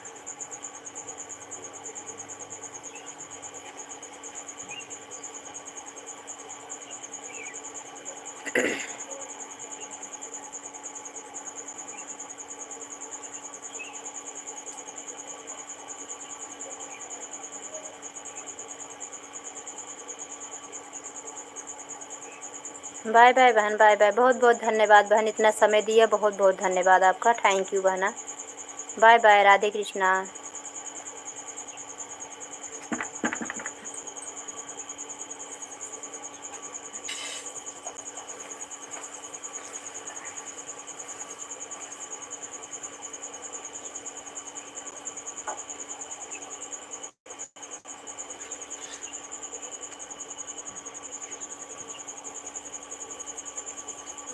बाय बाय बहन, बाय बाय। बहुत बहुत धन्यवाद बहन, इतना समय दिया, बहुत बहुत धन्यवाद आपका। थैंक यू बहना। Bye bye, Radhe Krishna.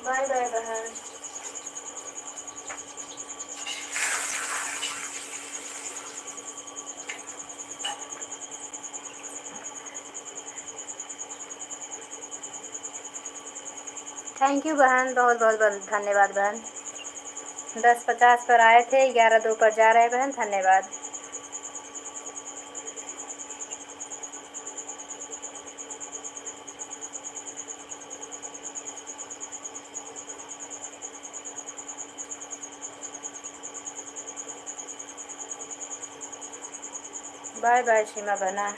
Bye bye बहन। थैंक यू बहन, बहुत बहुत बहुत धन्यवाद बहन। 10:50 पर आए थे, 11:02 पर जा रहे बहन, धन्यवाद। बाय बाय सीमा बहना।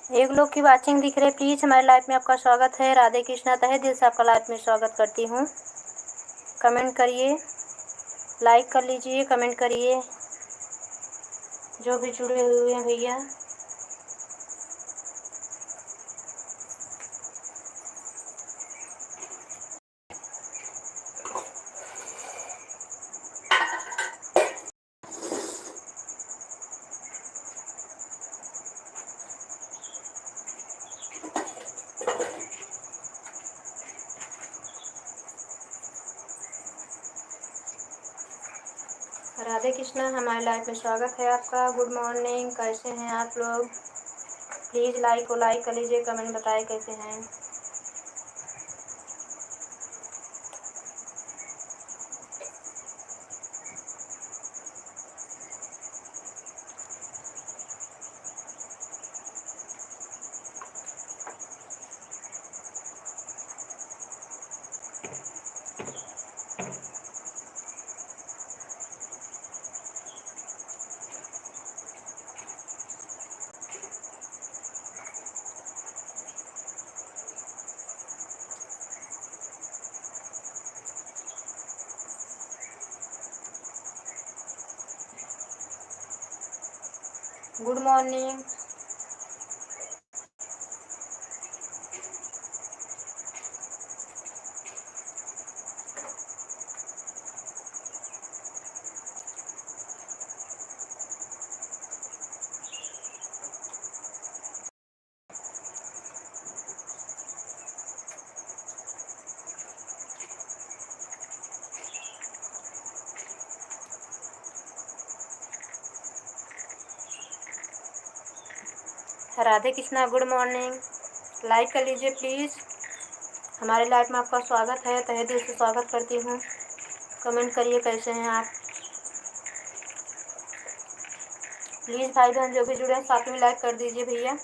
एक लोग की वाचिंग दिख रही है, प्लीज़ हमारे लाइफ में आपका स्वागत है। राधे कृष्णा, तहे दिल से आपका लाइफ में स्वागत करती हूँ। कमेंट करिए, लाइक कर लीजिए, कमेंट करिए जो भी जुड़े हुए हैं भैया। राधे कृष्णा, हमारे लाइफ में स्वागत है आपका। गुड मॉर्निंग, कैसे हैं आप लोग? प्लीज़ लाइक कर लीजिए, कमेंट बताइए कैसे हैं। Good morning. Radhe Krishna, good morning. Like कर लीजिए प्लीज़, हमारे लाइफ में आपका स्वागत है। तहे दिल से स्वागत करती हूँ। कमेंट करिए कैसे हैं आप। प्लीज़ भाई बहन जो भी जुड़े हैं साथ में लाइक कर दीजिए भैया।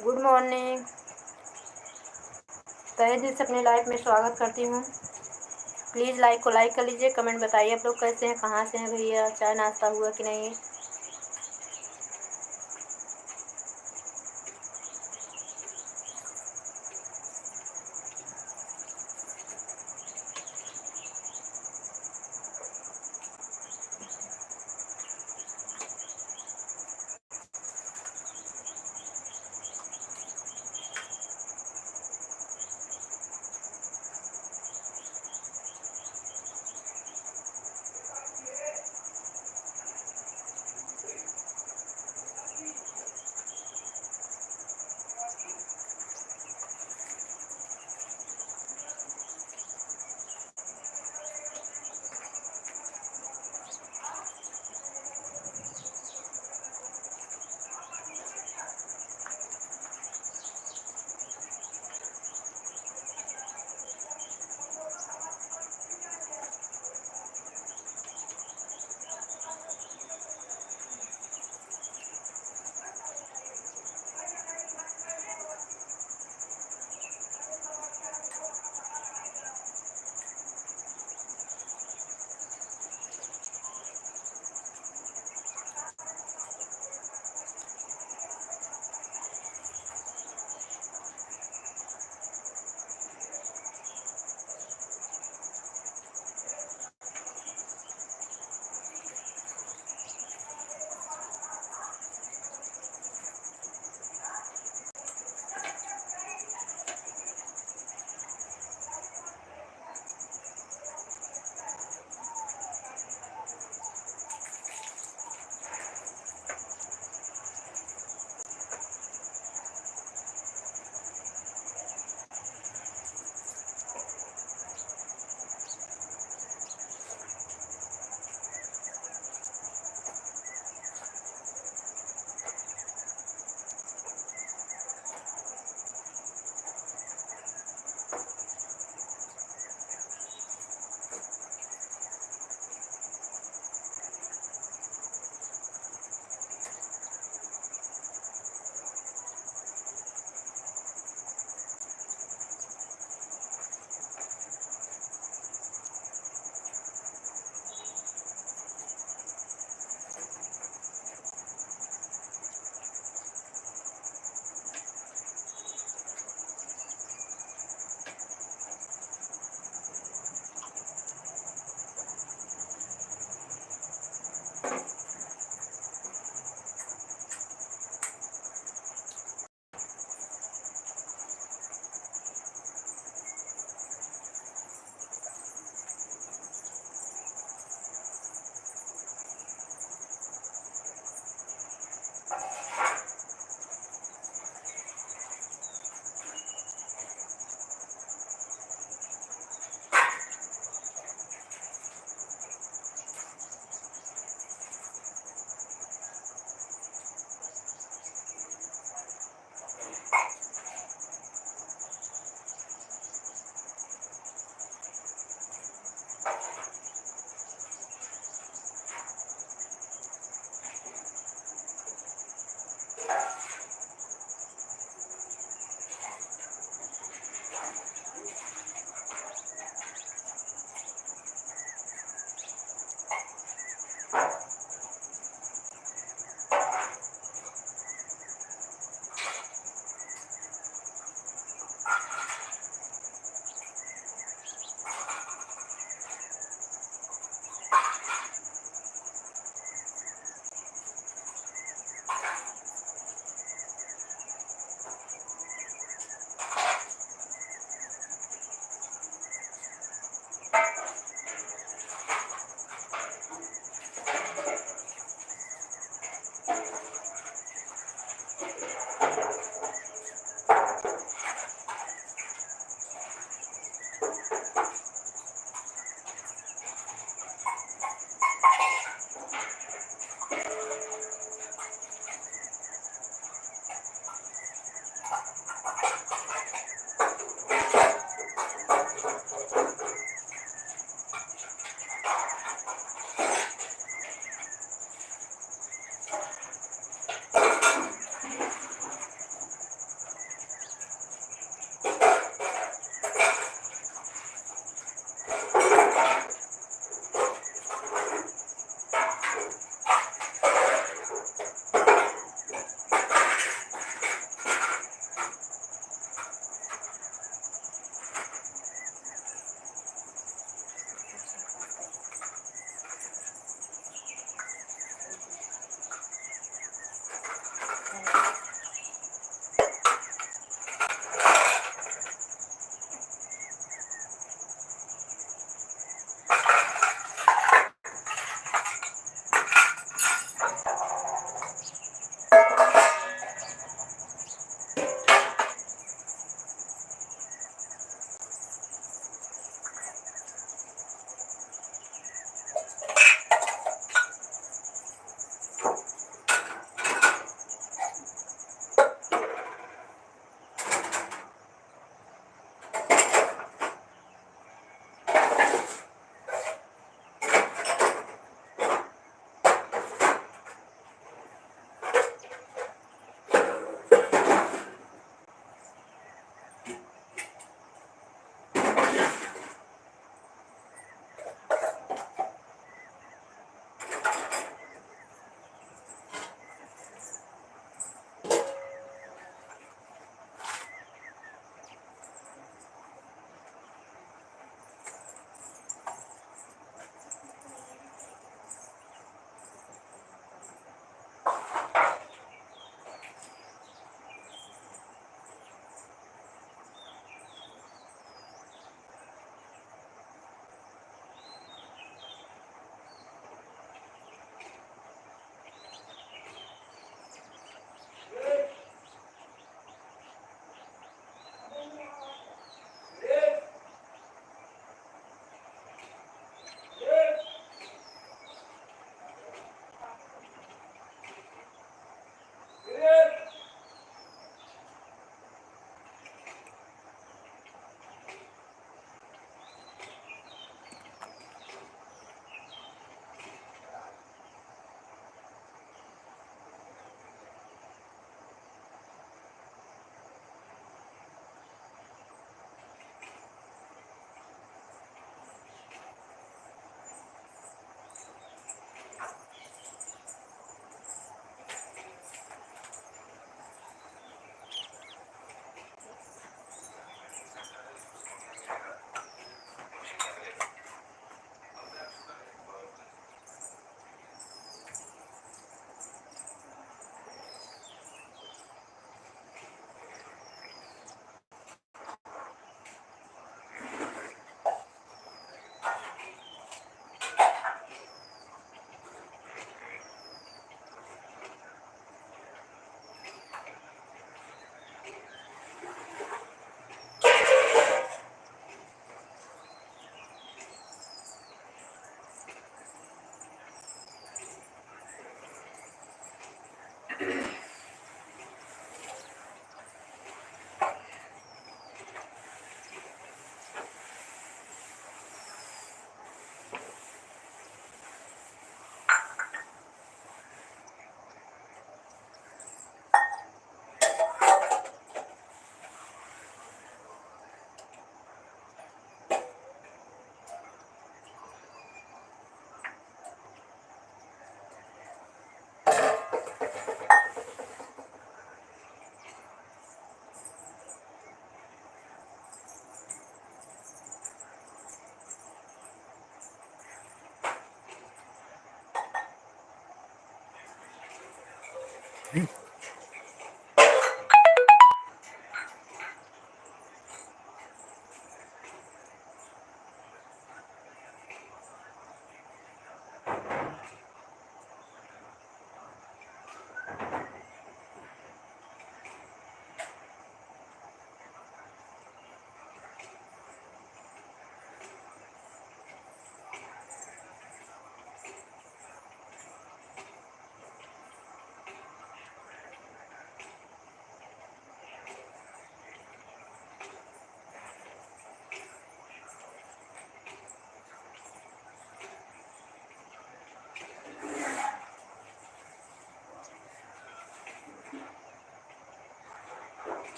गुड मॉर्निंग, तहे दिल से अपनी लाइफ में स्वागत करती हूँ। प्लीज़ लाइक कर लीजिए, कमेंट बताइए आप लोग कैसे हैं, कहाँ से हैं भैया, चाय नाश्ता हुआ कि नहीं।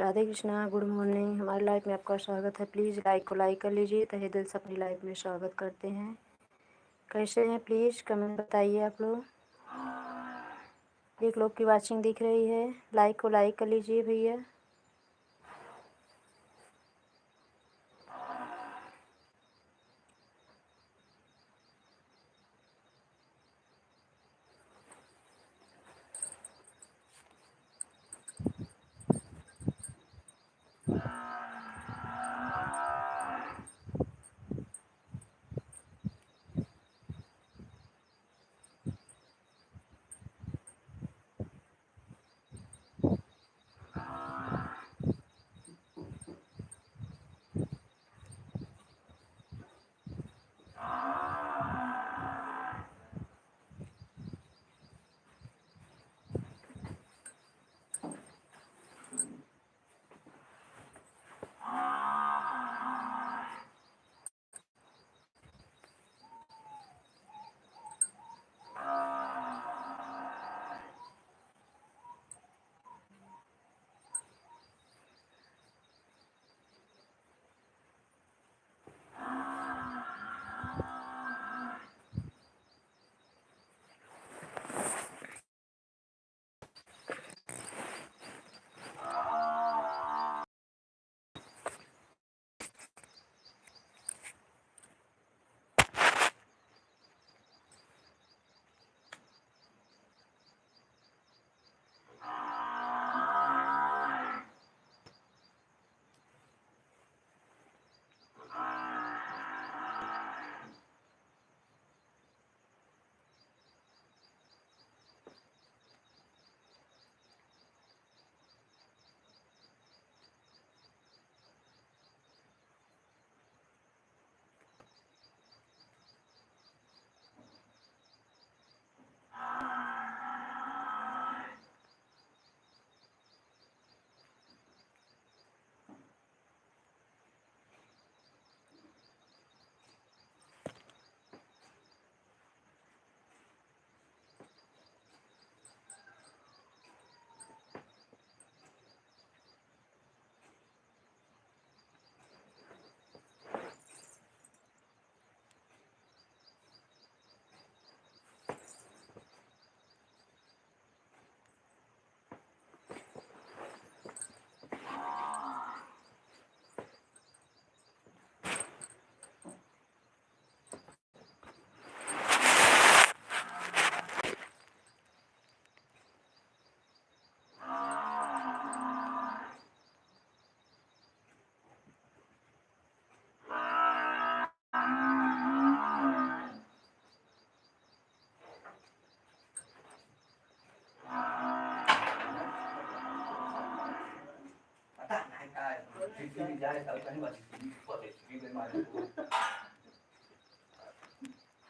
Radhe Krishna, good morning. हमारी लाइफ में आपका स्वागत है। प्लीज़ लाइक को लाइक कर लीजिए। तहे दिल से अपनी लाइफ में स्वागत करते हैं। कैसे हैं प्लीज़ कमेंट बताइए आप लोग। एक लोग की वाचिंग दिख रही है, लाइक को लाइक कर लीजिए भैया।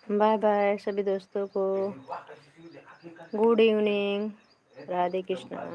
बाय बाय सभी दोस्तों को। Good evening. राधे कृष्णा।